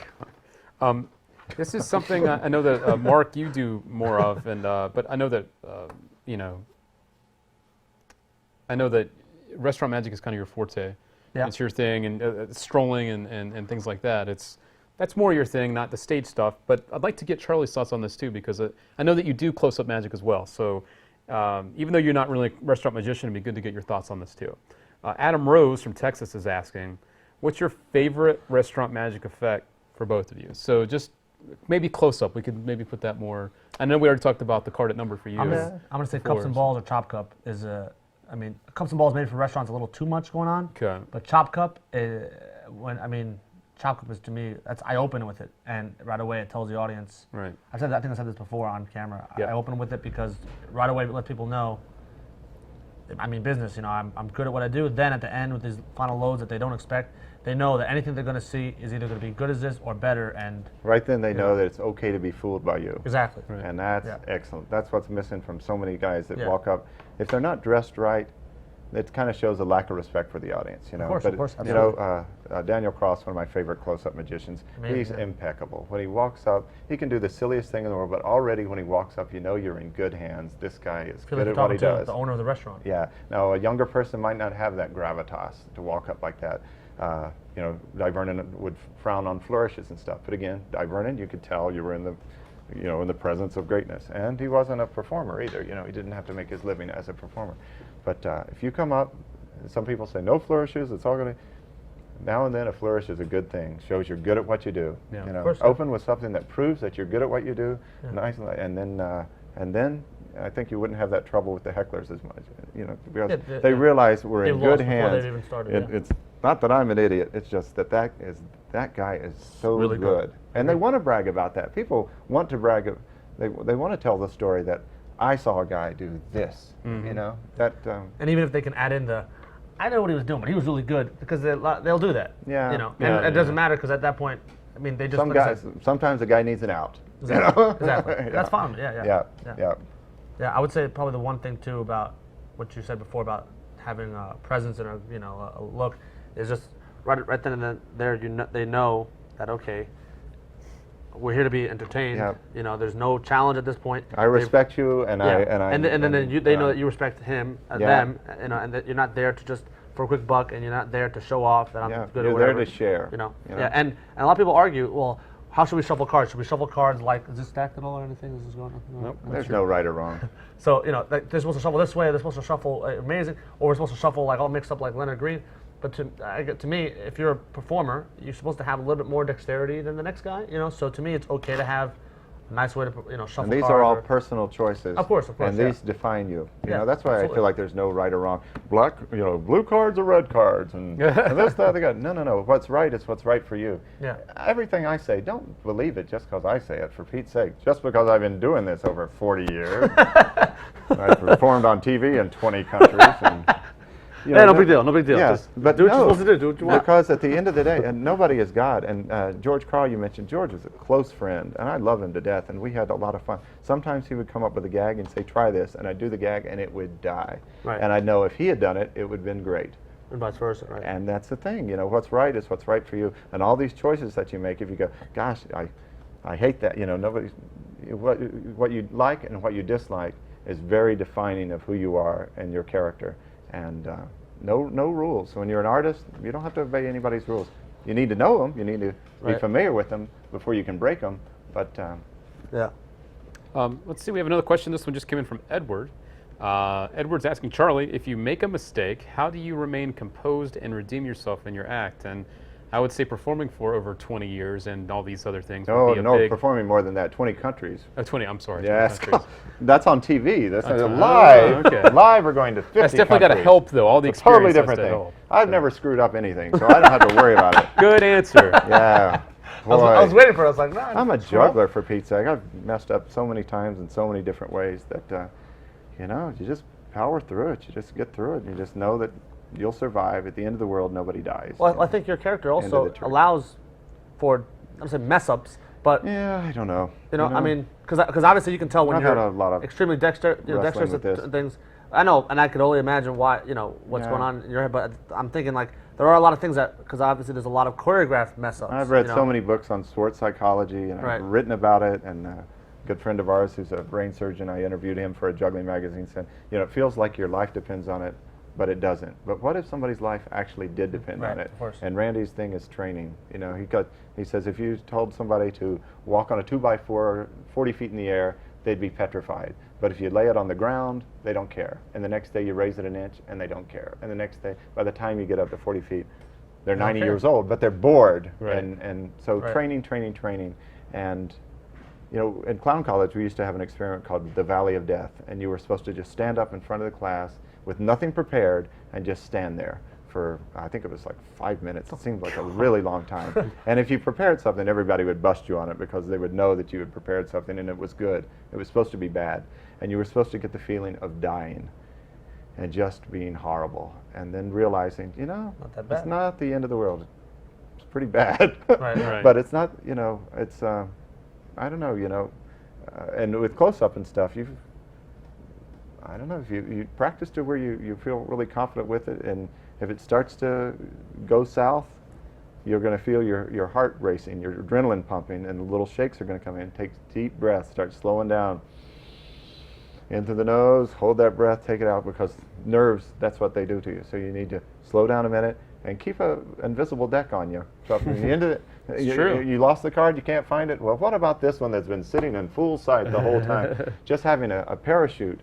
This is something I know that Mark, you do more of, and but I know that I know that restaurant magic is kind of your forte. Yeah. It's your thing, and strolling and things like that. That's more your thing, not the stage stuff. But I'd like to get Charlie's thoughts on this too, because I know that you do close-up magic as well. So even though you're not really a restaurant magician, it'd be good to get your thoughts on this too. Adam Rose from Texas is asking, what's your favorite restaurant magic effect for both of you? So just maybe close-up. We could maybe put that more. I know we already talked about the carded number for you. I'm gonna say cups and balls or chop cup is cups and balls maybe for restaurants a little too much going on. Okay. But chop cup, chop cup is, to me, I open with it, and right away it tells the audience. Right. I think I said this before on camera. Yeah. I open with it because right away it lets people know. I mean, business. I'm good at what I do. Then at the end, with these final loads that they don't expect, they know that anything they're going to see is either going to be good as this or better. And right then they know that it's okay to be fooled by you. Exactly. Right. And that's excellent. That's what's missing from so many guys that Yeah. walk up. If they're not dressed right, it kind of shows a lack of respect for the audience, Of course, But, absolutely. Daniel Cross, one of my favorite close-up magicians, Amazing, he's yeah. impeccable. When he walks up, he can do the silliest thing in the world, but already when he walks up, you're in good hands. This guy is I feel good like at what he you're talking does. to the owner of the restaurant. Yeah. Now, a younger person might not have that gravitas to walk up like that. Di Vernon would frown on flourishes and stuff. But again, Di Vernon, you could tell you were in the presence of greatness. And he wasn't a performer either. He didn't have to make his living as a performer. But if you come up, some people say no flourishes. It's all going to. Now and then, a flourish is a good thing. Shows you're good at what you do. Yeah. Of course. Open with something that proves that you're good at what you do. Yeah. Nice, and then I think you wouldn't have that trouble with the hecklers as much. Because they realize we're in good hands. They've even started, It's not that I'm an idiot. It's just that guy is so really good. and they want to brag about that. People want to brag. They want to tell the story that I saw a guy do this. Mm-hmm. And even if they can add in I know what he was doing, but he was really good, because they'll do that. Yeah. And it doesn't matter, because at that point, they just sometimes a guy needs an out. Exactly. Exactly. Yeah. That's fine. Yeah. Yeah. I would say probably the one thing too about what you said before about having a presence and a look is just right then and there. They know that, okay, we're here to be entertained. Yeah. There's no challenge at this point. I respect you, and then they know that you respect them, them, and that you're not there to just for a quick buck, and you're not there to show off that I'm good or you're whatever. there to share. Yeah, and a lot of people argue, well, how should we shuffle cards? Should we shuffle cards like, is this stacked at all or anything? Is this going on? Nope. There's no right or wrong. So, they're supposed to shuffle this way, they're supposed to shuffle amazing, or we're supposed to shuffle like all mixed up like Leonard Green. But to me, if you're a performer, you're supposed to have a little bit more dexterity than the next guy, So to me, it's okay to have a nice way to, shuffle And these cards. are all personal choices. Of course. And these define you. That's why absolutely. I feel like there's no right or wrong. Blue cards or red cards, and this, that, the guy. No. What's right is what's right for you. Yeah. Everything I say, don't believe it just because I say it. For Pete's sake, just because I've been doing this over 40 years, I've performed on TV in 20 countries, and You know, Yeah, no big deal, no big deal. Yes, Just but do what no, you're supposed to do what you want. Because at the end of the day, and nobody is God. And George Carl, you mentioned, George was a close friend, and I love him to death, and we had a lot of fun. Sometimes he would come up with a gag and say, try this, and I'd do the gag, and it would die. Right. And I'd know if he had done it, it would have been great. And vice versa, right? And that's the thing, you know, what's right is what's right for you. And all these choices that you make, if you go, gosh, I hate that, you know, what you like and what you dislike is very defining of who you are and your character. And no rules. So when you're an artist, you don't have to obey anybody's rules. You need to know them, you need to be familiar with them before you can break them. But yeah. Let's see, we have another question. This one just came in from Edward. Edward's asking Charlie, if you make a mistake, how do you remain composed and redeem yourself in your act? And I would say performing for over 20 years and all these other things would be a big... performing more than that, 20 countries. 20, I'm sorry. Yes, 20 countries. that's on TV. That's On live. okay. Live, we're going to 50 That's definitely got to countries. help, though. All the It's a totally experience has different to thing. help. I've never screwed up anything, so I don't have to worry about it. Good answer. Yeah. I was Boy. waiting for it. I was like, nah. I'm a juggler, for Pete's sake. I've messed up so many times in so many different ways that, you know, you just power through it. You just get through it. And you just know that you'll survive. At the end of the world, nobody dies. Well, I think your character End of also the truth. allows for, I'm saying mess ups, but Yeah, I don't know. you know, I mean, because obviously you can tell when I've you're had a lot of extremely wrestling dexterous with at this. things. I know, and I could only imagine why, you know, what's Yeah. going on in your head. But I'm thinking like there are a lot of things that, because obviously there's a lot of choreographed mess ups. I've read you know? so many books on sports psychology, and Right. I've written about it. And a good friend of ours who's a brain surgeon, I interviewed him for a juggling magazine, said, you know, it feels like your life depends on it, but it doesn't. But what if somebody's life actually did depend on Right, it? of course. And Randy's thing is training. You know, he says if you told somebody to walk on a 2x4 40 feet in the air, they'd be petrified. But if you lay it on the ground, they don't care. And the next day you raise it an inch, and they don't care. And the next day, by the time you get up to 40 feet, they're 90 care. years old, but they're bored. Right. And so Right. training. And, you know, in clown college, we used to have an experiment called the Valley of Death. And you were supposed to just stand up in front of the class with nothing prepared and just stand there for, I think it was like 5 minutes. It seemed like a really long time. And if you prepared something, everybody would bust you on it because they would know that you had prepared something and it was good. It was supposed to be bad. And you were supposed to get the feeling of dying and just being horrible. And then realizing, you know, Not that bad. it's not the end of the world. It's pretty bad. Right. But it's not, you know, it's, I don't know, you know, and with close-up and stuff, I don't know, if you practice to where you feel really confident with it, and if it starts to go south, you're going to feel your heart racing, your adrenaline pumping, and the little shakes are going to come in. Take deep breaths, start slowing down. Into the nose, hold that breath, take it out, because nerves, that's what they do to you. So you need to slow down a minute and keep an invisible deck on you. So if at the end of it, true. you lost the card, you can't find it. Well, what about this one that's been sitting in full sight the whole time? Just having a parachute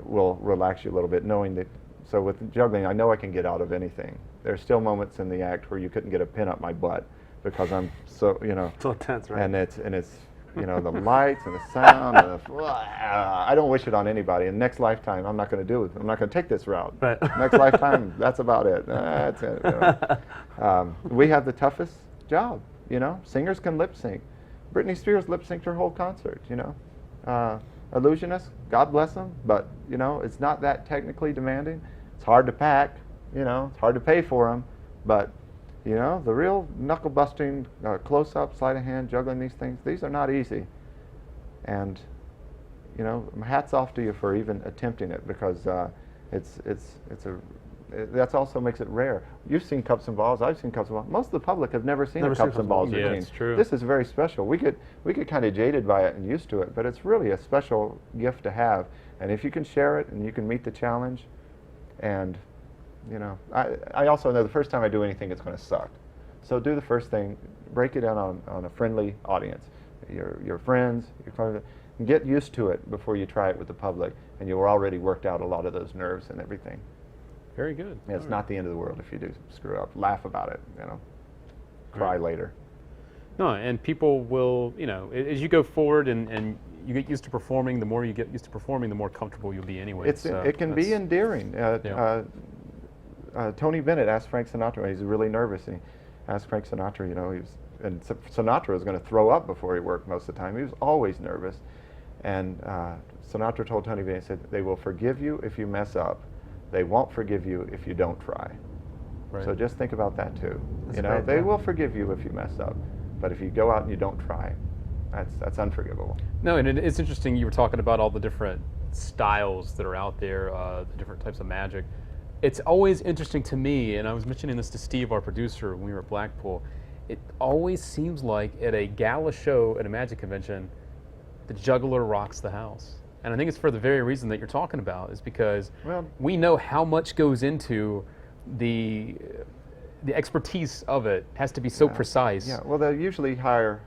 will relax you a little bit, knowing that. So with juggling, I know I can get out of anything. There's still moments in the act where you couldn't get a pin up my butt because I'm so, you know. So tense, right? And it's you know, the lights and the sound and I don't wish it on anybody. And next lifetime, I'm not going to do it. I'm not going to take this route. Right. Next lifetime, that's about it. That's it. You know. We have the toughest job. You know, singers can lip sync. Britney Spears lip synced her whole concert. You know, illusionists, God bless them, but you know, it's not that technically demanding. It's hard to pack. You know, it's hard to pay for them, but you know, the real knuckle-busting, close-up, sleight of hand, juggling these things, these are not easy. And, you know, hats off to you for even attempting it, because that's also makes it rare. You've seen cups and balls, I've seen cups and balls. Most of the public have never seen a cups and balls Yeah, routine. it's true. This is very special. We get kind of jaded by it and used to it, but it's really a special gift to have. And if you can share it and you can meet the challenge, and you know, I also know the first time I do anything, it's going to suck. So do the first thing, break it down on a friendly audience, your friends, and get used to it before you try it with the public, and you'll already worked out a lot of those nerves and everything. Very good. Yeah, it's not the end of the world if you do screw up. Laugh about it, you know. Cry later. No, and people will, you know, as you go forward and you get used to performing, the more you get used to performing, the more comfortable you'll be anyway. It can be endearing. Tony Bennett asked Frank Sinatra, he's really nervous, and he asked Frank Sinatra, you know, Sinatra was going to throw up before he worked most of the time. He was always nervous. And Sinatra told Tony Bennett, he said, they will forgive you if you mess up, they won't forgive you if you don't try. Right. So just think about that too. That's You know, great, they yeah. will forgive you if you mess up, but if you go out and you don't try, that's unforgivable. No, and it's interesting. You were talking about all the different styles that are out there, the different types of magic. It's always interesting to me, and I was mentioning this to Steve, our producer, when we were at Blackpool. It always seems like at a gala show at a magic convention, the juggler rocks the house. And I think it's for the very reason that you're talking about, is because Well- we know how much goes into the expertise of it. Has to be so precise. Yeah, well, they usually hire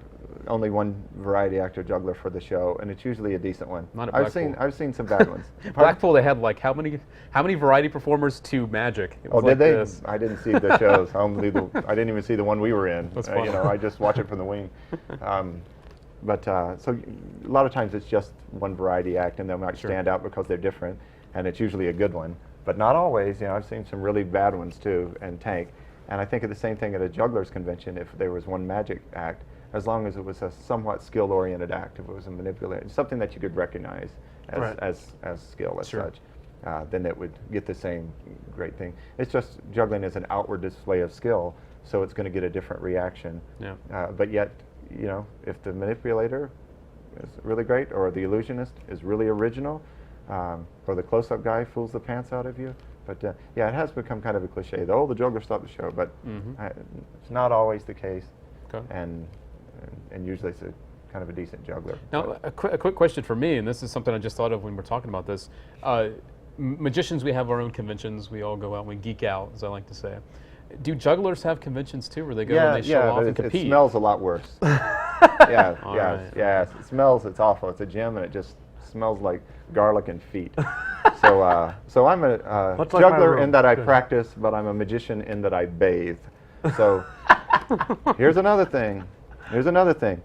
only one variety actor juggler for the show, and it's usually a decent one. Not at I've Blackpool. seen some bad ones. Blackpool, they had like how many variety performers to magic? It Oh, was did like they? this. I didn't see the shows. I didn't even see the one we were in. That's You funny. know, I just watch it from the wing. So a lot of times it's just one variety act, and they might Sure. stand out because they're different, and it's usually a good one. But not always. You know, I've seen some really bad ones too, and tank. And I think of the same thing at a jugglers convention. If there was one magic act, as long as it was a somewhat skill-oriented act, if it was a manipulator, something that you could recognize as Right. as skill as Sure. such, then it would get the same great thing. It's just juggling is an outward display of skill, so it's going to get a different reaction. Yeah. But yet, you know, if the manipulator is really great, or the illusionist is really original, or the close-up guy fools the pants out of you. But yeah, it has become kind of a cliche. Oh, the juggler stopped the show, but it's not always the case. Okay. And usually it's a kind of a decent juggler. Now, a quick question for me, and this is something I just thought of when we're talking about this. Magicians, we have our own conventions. We all go out and we geek out, as I like to say. Do jugglers have conventions too, where they go and they show off but and compete? it smells a lot worse. Yeah, All yeah, right. yeah. It smells. It's awful. It's a gym, and it just smells like garlic and feet. So I'm a Much like my juggler room. in that I Good. practice, but I'm a magician in that I bathe. So here's another thing. Here's another thing.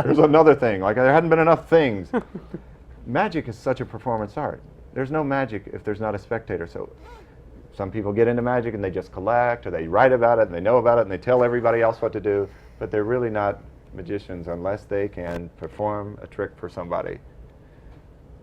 Here's another thing. Like there hadn't been enough things. Magic is such a performance art. There's no magic if there's not a spectator. So some people get into magic and they just collect, or they write about it and they know about it and they tell everybody else what to do, but they're really not magicians unless they can perform a trick for somebody.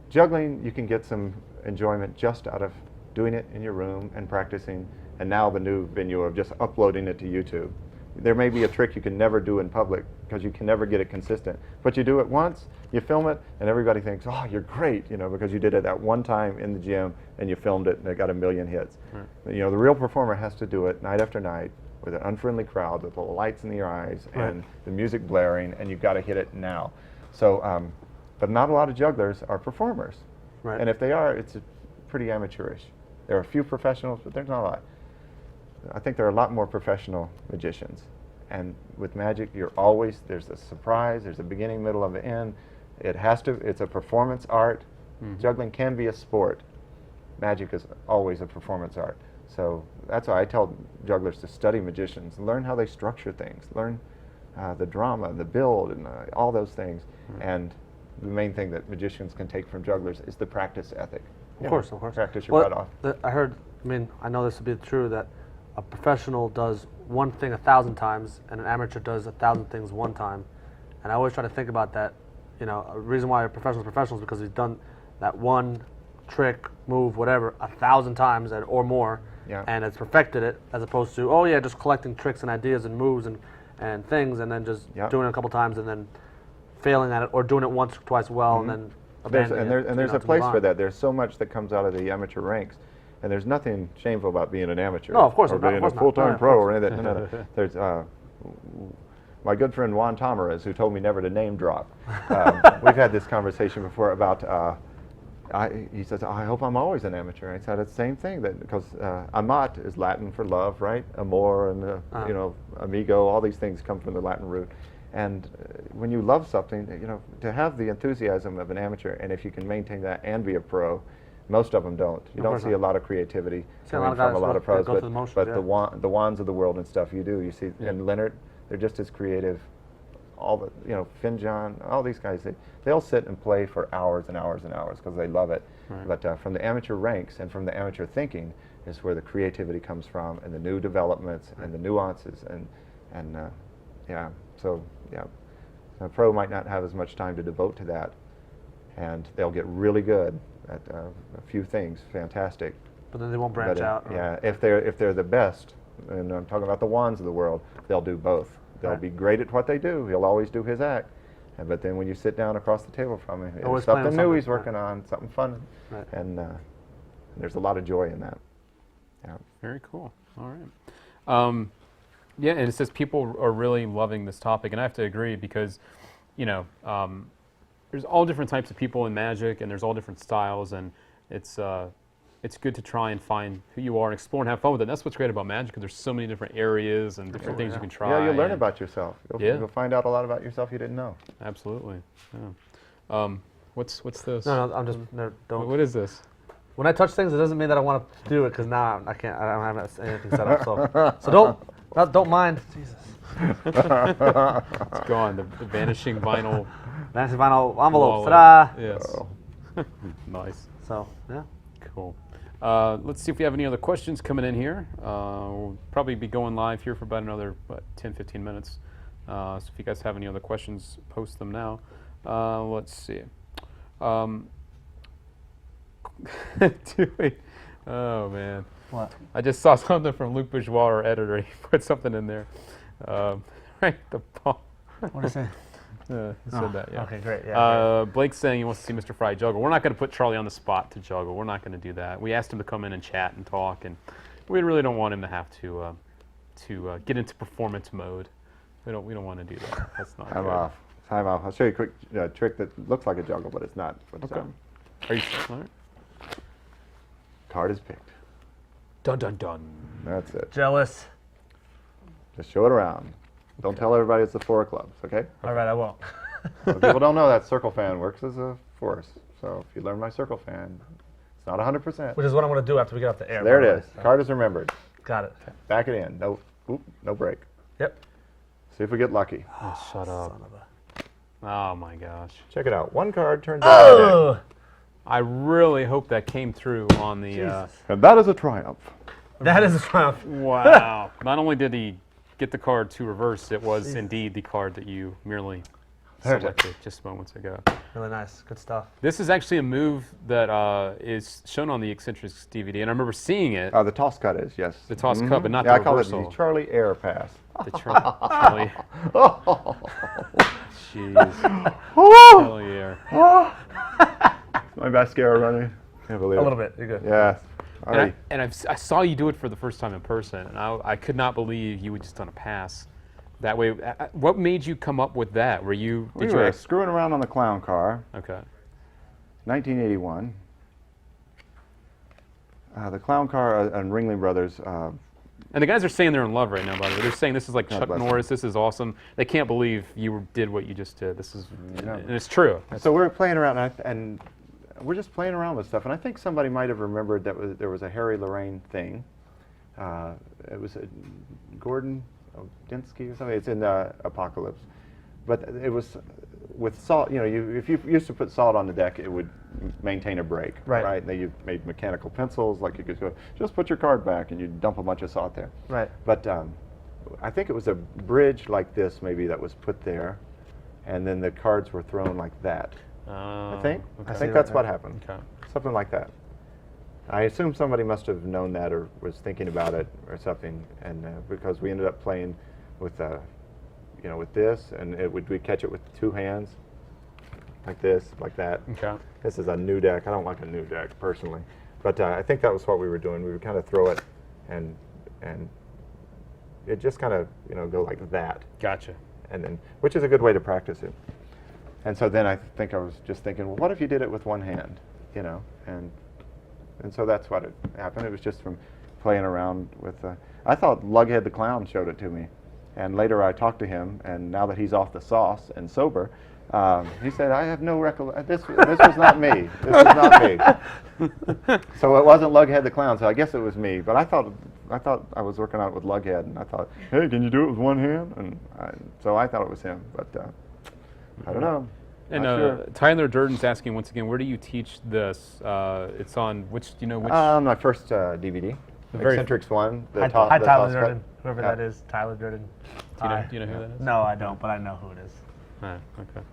Juggling, you can get some enjoyment just out of doing it in your room and practicing, and now the new venue of just uploading it to YouTube. There may be a trick you can never do in public because you can never get it consistent, but you do it once, you film it, and everybody thinks, oh, you're great, you know, because you did it that one time in the gym and you filmed it and it got 1 million hits. Right. You know, the real performer has to do it night after night with an unfriendly crowd, with the lights in your eyes and the music blaring, and you've got to hit it now. So, but not a lot of jugglers are performers. Right. And if they are, it's pretty amateurish. There are a few professionals, but there's not a lot. I think there are a lot more professional magicians. And with magic, there's a surprise, there's a beginning, middle, and an end. It's a performance art. Juggling can be a sport. Magic is always a performance art. So that's why I tell jugglers to study magicians, learn how they structure things, learn the drama, the build, and all those things. And the main thing that magicians can take from jugglers is the practice ethic. Of course, of course. Practice your butt off. I heard, I know this would be true, that a professional does one thing 1,000 times and an amateur does 1,000 things one time. And I always try to think about that. You know, a reason why a professional is professional is because he's done that one trick, move, whatever, 1,000 times or more, Yeah. and has perfected it, as opposed to, oh yeah, just collecting tricks and ideas and moves and things, and then just Yep. doing it a couple times and then failing at it, or doing it once or twice well and then abandoning it. There's you know, a to place move for on. that. There's so much that comes out of the amateur ranks, and there's nothing shameful about being an amateur. No, of course or not, of being course a not. full-time No, of pro course. or anything. No. There's my good friend Juan Tamarez, who told me never to name drop. We've had this conversation before about. He says, I hope I'm always an amateur. I said, it's the same thing, that because amat is Latin for love, right? Amor and you know, amigo, all these things come from the Latin root. And when you love something, you know, to have the enthusiasm of an amateur, and if you can maintain that and be a pro, most of them don't. You don't course see not. a lot of creativity See a lot coming of from a guys lot of that pros, go through the motions, but yeah. the Wands of the world and stuff you do. You see, and Leonard, they're just as creative. All the, you know, Finjan, all these guys, they'll sit and play for hours and hours and hours because they love it. Right. But from the amateur ranks and from the amateur thinking is where the creativity comes from, and the new developments and the nuances, and yeah. So yeah, a pro might not have as much time to devote to that, and they'll get really good at a few things, fantastic. But then they won't branch But, out. or- yeah, if they're the best, and I'm talking about the Wands of the world, they'll do both. They'll Right. be great at what they do. He'll always do his act. But then when you sit down across the table from him, Always it's playing something with new he's something, working on, something fun, Right. and there's a lot of joy in that. Yeah. Very cool. All right. Yeah, and it says people are really loving this topic, and I have to agree because, you know, there's all different types of people in magic, and there's all different styles, and it's good to try and find who you are and explore and have fun with it. And that's what's great about magic, because there's so many different areas and different things you can try. Yeah, you'll learn and- about yourself. You'll find out a lot about yourself you didn't know. Absolutely. Yeah. What's this? No, I'm just no, don't. What is this? When I touch things, it doesn't mean that I want to do it because now I can't. I don't have anything set up. So don't mind. Jesus. It's gone. The vanishing vinyl. Nancy vinyl envelope. wallet. Ta-da! Yes. Nice. So yeah. Cool. Let's see if we have any other questions coming in here. We'll probably be going live here for about another 10, 15 minutes. So if you guys have any other questions, post them now. Let's see. Oh, man. What? I just saw something from Luke Bourgeois, our editor. He put something in there. Right, the ball. What did I say? He said that, yeah. Okay, great. Yeah. Blake's saying he wants to see Mr. Frye juggle. We're not going to put Charlie on the spot to juggle. We're not going to do that. We asked him to come in and chat and talk, and we really don't want him to have to get into performance mode. We don't want to do that. That's not Time good. off. Time off. I'll show you a quick trick that looks like a juggle, but it's not. But, Okay. Are you all right? card is picked. Dun dun dun. That's it. Jealous. Just show it around. Don't tell everybody it's the 4 of clubs, okay? All right, I won't. But people don't know that circle fan works as a force. So if you learn my circle fan, it's not 100%. Which is what I'm going to do after we get off the air. There by it the is. way. Card is remembered. Got it. Back it in. No break. Yep. See if we get lucky. Oh, shut up. Son of a. Oh my gosh. Check it out. 1 card turns out. Oh! I really hope that came through on the. Jesus. And that is a triumph. That is a triumph. Wow. Not only did he get the card to reverse, it was indeed the card that you merely selected just moments ago. Really nice. Good stuff. This is actually a move that is shown on the Eccentrics DVD, and I remember seeing it. The toss cut is, yes. The toss cut, but not yeah, the I call reversal. it the Charlie Air Pass. The Charlie. Jeez. Charlie Air. My mascara running. Can't believe A it. little bit. You're good. Yes. All right. I saw you do it for the first time in person, and I could not believe you had just done a pass that way. What made you come up with that? Were you? We Did were you? screwing around on the clown car, Okay. 1981. The clown car and Ringling Brothers. And the guys are saying they're in love right now, by the way. They're saying this is like God Chuck bless Norris. This is awesome. They can't believe you did what you just did. This is, Yeah. and it's true. So we're playing around, and we're just playing around with stuff. And I think somebody might have remembered that there was a Harry Lorraine thing. It was a Gordon Dinsky or something. It's in Apocalypse. But it was with salt. You know, if you used to put salt on the deck, it would maintain a break. Right. And then you made mechanical pencils, like you could go, just put your card back, and you dump a bunch of salt there. Right. But I think it was a bridge like this, maybe, that was put there, and then the cards were thrown like that. I think. I think that's what happened. Okay. Something like that. I assume somebody must have known that or was thinking about it or something, and because we ended up playing with, with this, and we'd catch it with 2 hands, like this, like that. Okay. This is a new deck. I don't like a new deck personally, but I think that was what we were doing. We would kind of throw it, and it just kind of go like that, Gotcha. and then which is a good way to practice it. And so then I think I was just thinking, well, what if you did it with 1 hand, and so that's what it happened. It was just from playing around with. I thought Lughead the Clown showed it to me, and later I talked to him, and now that he's off the sauce and sober, he said, I have no recollection. This was not me. This was not me. So it wasn't Lughead the Clown. So I guess it was me. But I thought I was working on it with Lughead, and I thought, hey, can you do it with 1 hand? And so I thought it was him, but I don't know. And Not sure. Tyler Durden's asking once again, where do you teach this? It's on which? Do you know which? On my first DVD, very Eccentrics one. Hi, the Tyler toss cut. Durden. Whoever Yeah. that is, Tyler Durden. do you know who that is? No, I don't, but I know who it is. Okay.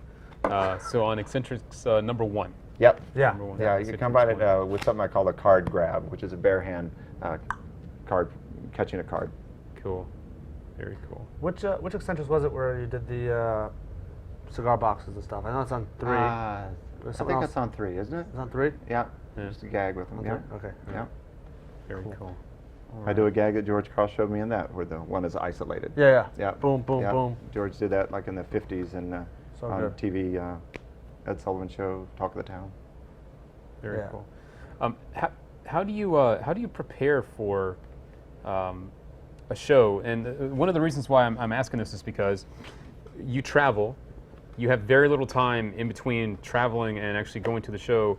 So on Eccentrics number 1. Yep. Yeah. Number one. Yeah, you can combine it with something I call a card grab, which is a bare hand card, catching a card. Cool. Very cool. Which eccentrics was it where you did the cigar boxes and stuff? I know it's on 3. I think it's on 3, isn't it? It's on 3? Yeah. Yeah. Just a gag with them. On Yeah. 3? Okay. Yeah. Very cool. I do a gag that George Cross showed me in that, where the one is isolated. Yeah. Yeah. Boom, boom, Yeah. boom. George did that like in the 50s and So on good. TV, Ed Sullivan Show, Talk of the Town. Very Yeah. cool. How do you prepare for a show? And one of the reasons why I'm asking this is because you travel, you have very little time in between traveling and actually going to the show.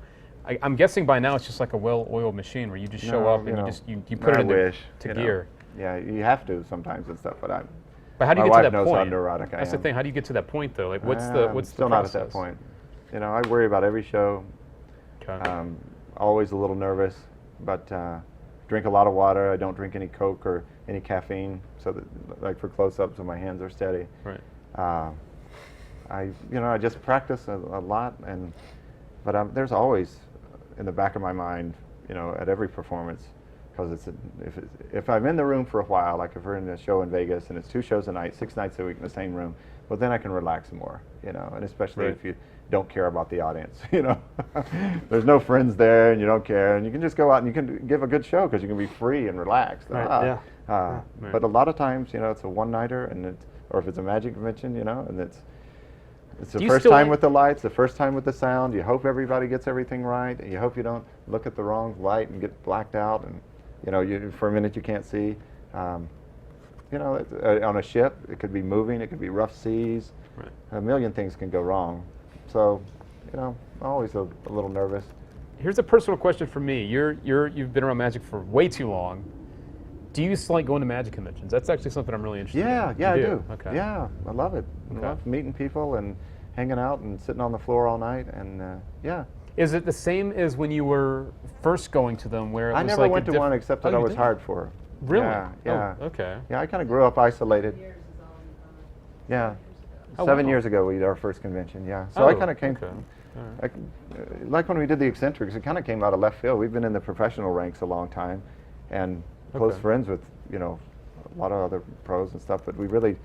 I'm guessing by now it's just like a well-oiled machine where you just show No, up you and know, you put it I into wish, to you know. gear. Yeah, you have to sometimes and stuff, but But how do you my get to wife that knows point? how neurotic I That's the am. thing. How do you get to that point though? Like what's I'm the still process? not at that point. You know, I worry about every show. Okay. Always a little nervous, but drink a lot of water. I don't drink any Coke or any caffeine, so that like for close-ups, so my hands are steady. Right. I just practice a lot, but there's always in the back of my mind, at every performance, because if I'm in the room for a while, like if we're in a show in Vegas and it's 2 shows a night, 6 nights a week in the same room, well then I can relax more, and especially Right. if you don't care about the audience, there's no friends there and you don't care, and you can just go out and you can give a good show because you can be free and relaxed. Right, yeah. Right. But a lot of times, it's a one-nighter, or if it's a magic convention, and it's the Do you first still time like- with the lights, the first time with the sound. You hope everybody gets everything right. You hope you don't look at the wrong light and get blacked out, and for a minute you can't see. On a ship, it could be moving, it could be rough seas. Right. A million things can go wrong. So, I'm always a little nervous. Here's a personal question for me. You've been around magic for way too long. Do you like going to magic conventions? That's actually something I'm really interested Yeah, in. yeah, You I do. Okay. Yeah, I love it. Okay. I love meeting people and hanging out and sitting on the floor all night, and yeah. Is it the same as when you were first going to them, where it I was never like went to one except that Oh, I you was did? hired for. Really? Yeah, yeah. Oh, okay. Yeah, I kind of grew up isolated. Yeah. Oh, 7 wow. years ago we did our first convention, yeah. So I Oh, kind of came, okay. like when we did the eccentrics, it kind of came out of left field. We've been in the professional ranks a long time and close Okay. friends with, a lot of other pros and stuff, but we really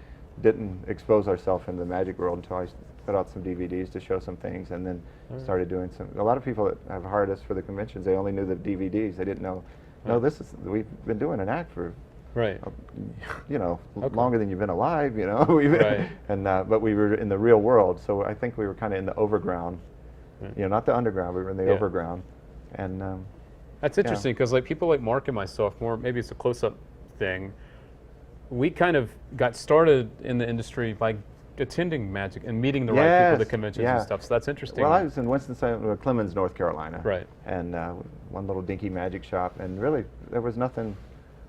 didn't expose ourselves in the magic world until I put out some DVDs to show some things, and then started doing a lot of people that have hired us for the conventions, they only knew the DVDs. They didn't know, no, we've been doing an act for Right. Okay. longer than you've been alive, Right. and but we were in the real world, so I think we were kind of in the overground, Right. not the underground. We were in the Yeah. overground, and That's interesting because like people like Mark and myself, maybe it's a close-up thing. We kind of got started in the industry by attending magic and meeting the right people at the Yes, conventions yeah. and stuff. So that's interesting. well, I was in Winston-Salem, Clemens, North Carolina, Right. and one little dinky magic shop, and really there was nothing.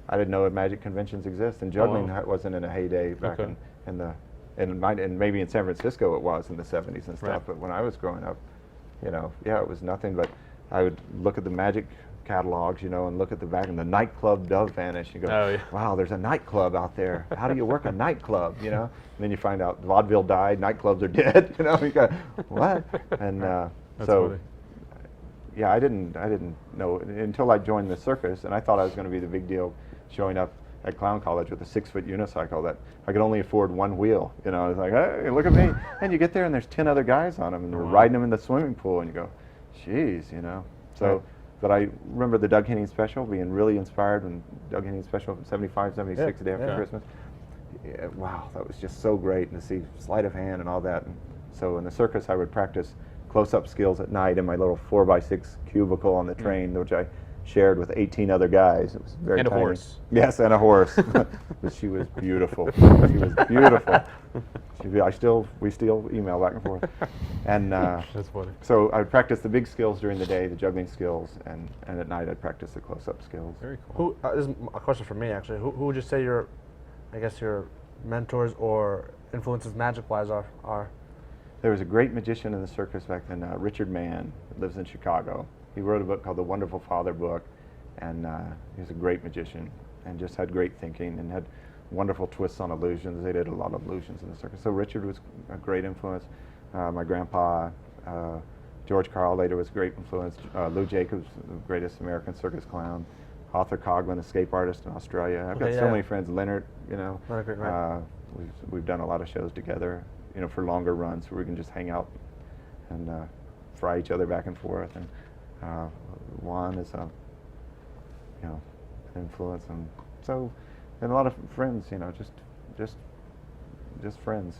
I didn't know that magic conventions exist, and juggling wow. wasn't in a heyday back Okay. and maybe in San Francisco it was in the 70s and stuff. Right. But when I was growing up, it was nothing. But I would look at the magic catalogs, and look at the back, and the nightclub does vanish. You go, Oh, yeah. wow, there's a nightclub out there. How do you work a nightclub? And then you find out vaudeville died, nightclubs are dead. You go, what? And That's so. funny. Yeah, I didn't know until I joined the circus, and I thought I was going to be the big deal, showing up at Clown College with a 6-foot unicycle that I could only afford one wheel. I was like, hey, look at me. And you get there, and there's 10 other guys on them, and we're Wow. riding them in the swimming pool, and you go, geez, So, Right. but I remember the Doug Henning special, being really inspired when Doug Henning special, 75, 76, the day after Yeah. Christmas. Yeah, wow, that was just so great, and to see sleight of hand and all that. And so in the circus, I would practice close-up skills at night in my little 4x6 cubicle on the train, which I shared with 18 other guys. It was very And a tiny. horse. Yes, and a horse. But she was beautiful. She was beautiful. We still email back and forth. And That's funny. so I would practice the big skills during the day, the juggling skills, and at night I'd practice the close-up skills. Very cool. This is a question for me actually. Who would you say your mentors or influences magic-wise are? There was a great magician in the circus back then, Richard Mann, that lives in Chicago. He wrote a book called The Wonderful Father Book, and he was a great magician and just had great thinking and had wonderful twists on illusions. They did a lot of illusions in the circus. So Richard was a great influence. My grandpa, George Carl later was a great influence. Lou Jacobs, the greatest American circus clown. Arthur Coughlin, escape artist in Australia. I've got so many friends. Leonard, you know. Right. We've done a lot of shows together, you know, for longer runs where we can just hang out and fry each other back and forth. And Juan is a, you know, influence, and so, and a lot of friends, you know, just friends.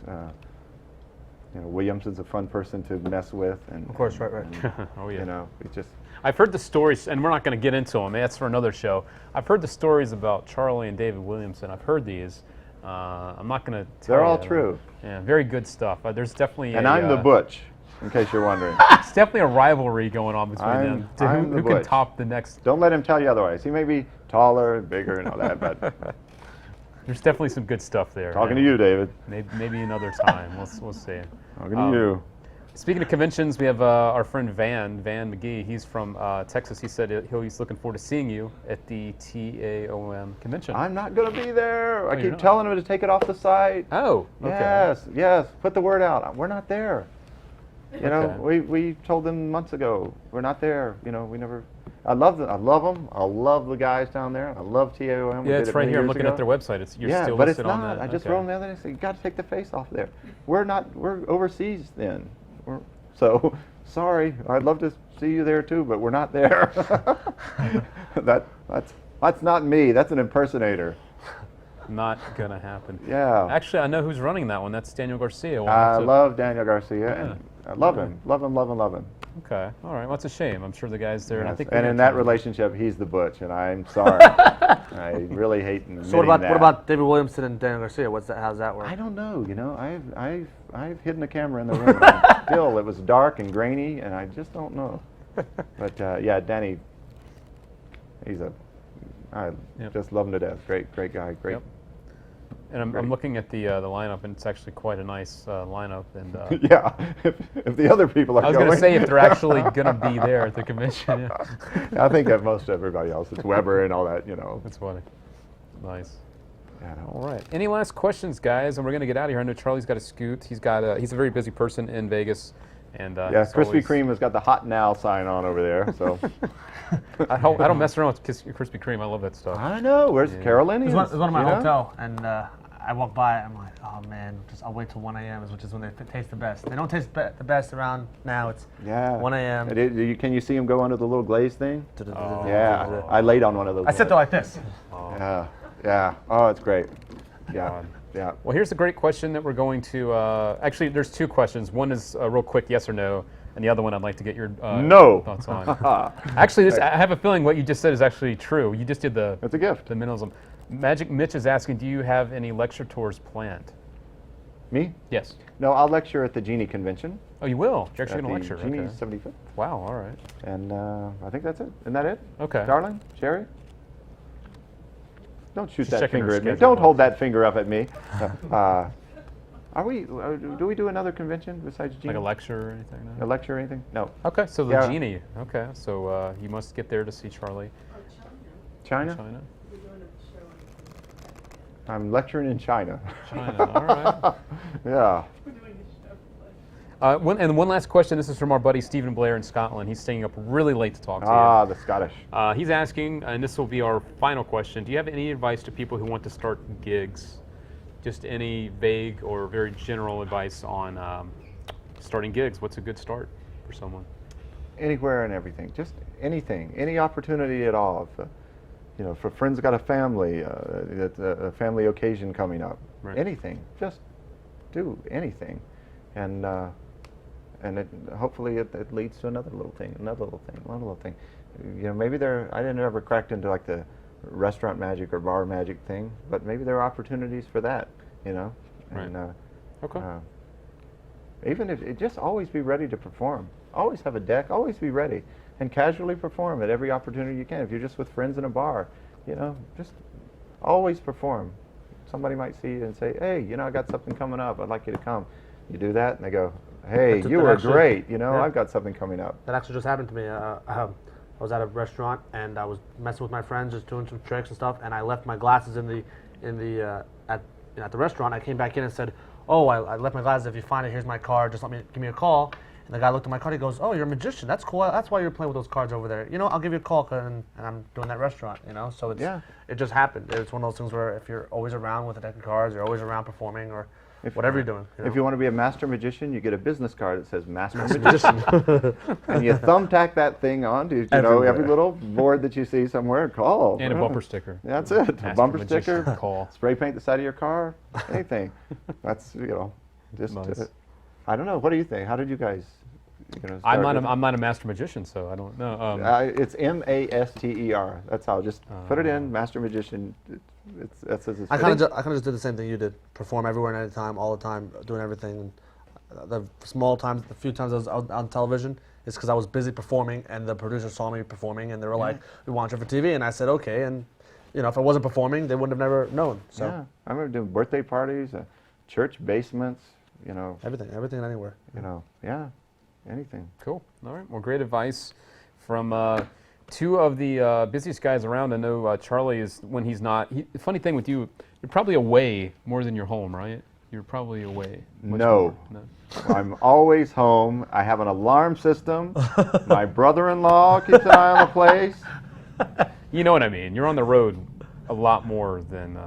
You know, Williamson's a fun person to mess with, and Of course, right. and, Oh yeah. You know, it just. I've heard the stories, and we're not going to get into them. That's for another show. I've heard the stories about Charlie and David Williamson. I've heard these. I'm not going to. They're all true. Yeah, very good stuff. There's definitely. And I'm the Butch, in case you're wondering. It's definitely a rivalry going on between them. To I'm the who can Butch. top the next? Don't let him tell you otherwise. He may be taller, bigger, and all that, but There's definitely some good stuff there. talking to you, David. Maybe another time. We'll see. Talking to you. Speaking of conventions, we have our friend Van McGee. He's from Texas. He said he's looking forward to seeing you at the TAOM convention. I'm not going to be there. I you're keep not? telling him to take it off the site. Oh, okay. Yes. Put the word out. We're not there. You know, Okay. we told them months ago. We're not there. You know, we never. I love them. I love the guys down there. I love TAOM. We Yeah, did it's it right many here. I'm years looking ago. at their website. You're Yeah, still but it's listed on not. that. I just Okay. wrote them the other day and said, you got to take the face off there. We're overseas then. So, sorry. I'd love to see you there too, but we're not there. That's not me. That's an impersonator. Not gonna happen. Yeah. Actually, I know who's running that one. That's Daniel Garcia. I love Daniel Garcia, and I love him. Love him. Okay. All right. Well, that's a shame. I'm sure the guys there. And I Yes. think. And we're in gonna that try- relationship, he's the Butch, and I'm sorry. I really hate admitting So what that. about David Williamson and Daniel Garcia? How's that work? I don't know. You know, I've hidden a camera in the room. And still, it was dark and grainy, and I just don't know. But yeah, Danny, I Yep. just love him to death. Great guy. Great. Yep. And I'm Great. looking at the lineup, and it's actually quite a nice lineup. And Yeah. If the other people are I was going, going to say if they're actually going to be there at the convention. Yeah. I think that most everybody else, it's Weber and all that. You know. That's funny. Nice. Yeah, All right. Any last questions, guys? And we're going to get out of here. I know Charlie's got a scoot. He's a very busy person in Vegas. And Yeah, he's Krispy always- Kreme has got the hot now sign on over there. So I don't mess around with Krispy Kreme. I love that stuff. I know. Where's Carolinians? It was one of my you know? hotel, and I walked by. I'm like, oh man, I'll wait till 1 a.m. which is when they taste the best. They don't taste the best around now. It's Yeah. 1 a.m. Can you see him go under the little glaze thing? Oh. Yeah, I laid on one of those. I sit there like this. Yeah. Oh, it's great. Yeah. God. Yeah. Well, here's a great question that we're going to. Actually, there's two questions. One is real quick, yes or no, and the other one I'd like to get your No. thoughts on. Actually, I have a feeling what you just said is actually true. You just did the It's a gift. minimalism. Magic Mitch is asking, do you have any lecture tours planned? Me? Yes. No, I'll lecture at the Genie convention. Oh, you will. You're actually At going to the lecture. Genie's Okay. 75th. Wow. All right. And I think that's it. Isn't that it? Okay. Darling? Sherry? Don't shoot She's that checking her finger at me. schedule. Don't hold that finger up at me. Do we do another convention besides Genie? Like a lecture or anything? A No? lecture or anything? No. Okay. So the Yeah. Genie. Okay. So you must get there to see Charlie. China? China. I'm lecturing in China. China. All right. Yeah. One last question. This is from our buddy Stephen Blair in Scotland. He's staying up really late to talk to you. Ah, the Scottish. He's asking, and this will be our final question, do you have any advice to people who want to start gigs? Just any vague or very general advice on starting gigs? What's a good start for someone? Anywhere and everything. Just anything. Any opportunity at all. If a friend's got a family, a family occasion coming up. Right. Anything. Just do anything. And hopefully it leads to another little thing. Maybe I didn't ever cracked into like the restaurant magic or bar magic thing, but maybe there are opportunities for that, Right. And Okay. even if just always be ready to perform. Always have a deck. Always be ready and casually perform at every opportunity you can. If you're just with friends in a bar, just always perform. Somebody might see you and say, "Hey, I got something coming up. I'd like you to come." You do that, and they go, "Hey, you were great. I've got something coming up." That actually just happened to me. I was at a restaurant and I was messing with my friends, just doing some tricks and stuff. And I left my glasses at the restaurant. I came back in and said, "Oh, I left my glasses. If you find it, here's my card. Just give me a call." And the guy looked at my card. He goes, "Oh, you're a magician. That's cool. That's why you're playing with those cards over there. You know, I'll give you a call, and I'm doing that restaurant. You know, so it just happened. It's one of those things where if you're always around with a deck of cards, you're always around performing or whatever you're doing. If you want to be a master magician, you get a business card that says master magician, and you thumbtack that thing onto every little board that you see somewhere. Call And a bumper sticker. That's it. Master A bumper magician sticker. Call. Spray paint the side of your car. Anything. That's just. Nice. I don't know. What do you think? How did you guys? I'm not a master magician, so I don't know. It's MASTER. That's how. Just put it in, master magician. That's I kind of just did the same thing you did. Perform everywhere and anytime, all the time, doing everything. The few times I was on television, it's because I was busy performing, and the producers saw me performing, and they were like, "We want you for TV," and I said, "Okay." And if I wasn't performing, they wouldn't have never known. So yeah, I remember doing birthday parties, church basements. everything and anywhere. Yeah. Anything. Cool. All right. Well, great advice from two of the busiest guys around. I know Charlie is, when he's not. The funny thing with you, you're probably away more than you're home, right? You're probably away. No. I'm always home. I have an alarm system. My brother-in-law keeps an eye on the place. You know what I mean. You're on the road a lot more than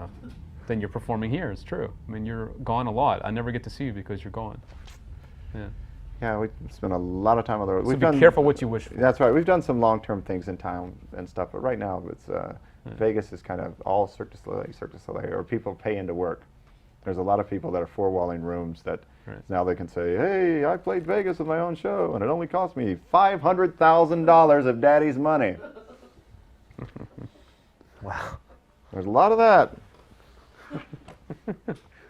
you're performing here. It's true. I mean, you're gone a lot. I never get to see you because you're gone. Yeah. Yeah, we spend a lot of time on the road. So be careful what you wish for. That's right. We've done some long-term things in town and stuff, but right now it's Vegas is kind of all Cirque du Soleil, or people pay into work. There's a lot of people that are four-walling rooms that now they can say, "Hey, I played Vegas with my own show, and it only cost me $500,000 of Daddy's money." Wow. There's a lot of that.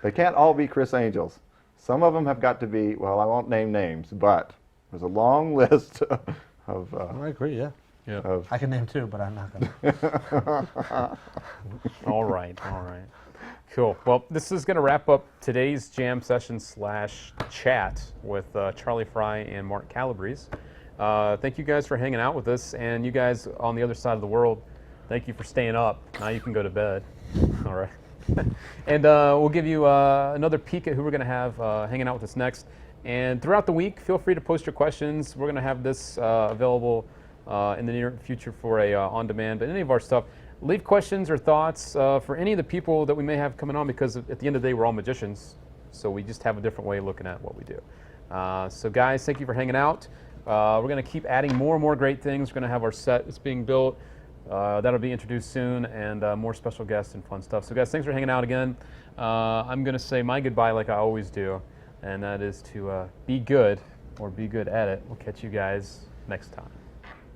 They can't all be Chris Angels. Some of them have got to be, well, I won't name names, but there's a long list of. I agree, yeah. I can name two, but I'm not going to. All right. Cool. Well, this is going to wrap up today's jam session / chat with Charlie Frye and Mark Calabrese. Thank you guys for hanging out with us, and you guys on the other side of the world, thank you for staying up. Now you can go to bed. All right. And we'll give you another peek at who we're going to have hanging out with us next. And throughout the week, feel free to post your questions. We're going to have this available in the near future for a on-demand. But any of our stuff, leave questions or thoughts for any of the people that we may have coming on, because at the end of the day, we're all magicians. So we just have a different way of looking at what we do. So guys, thank you for hanging out. We're going to keep adding more and more great things. We're going to have our set that's being built. That'll be introduced soon, and more special guests and fun stuff. So guys, thanks for hanging out again. I'm going to say my goodbye like I always do, and that is to be good, or be good at it. We'll catch you guys next time.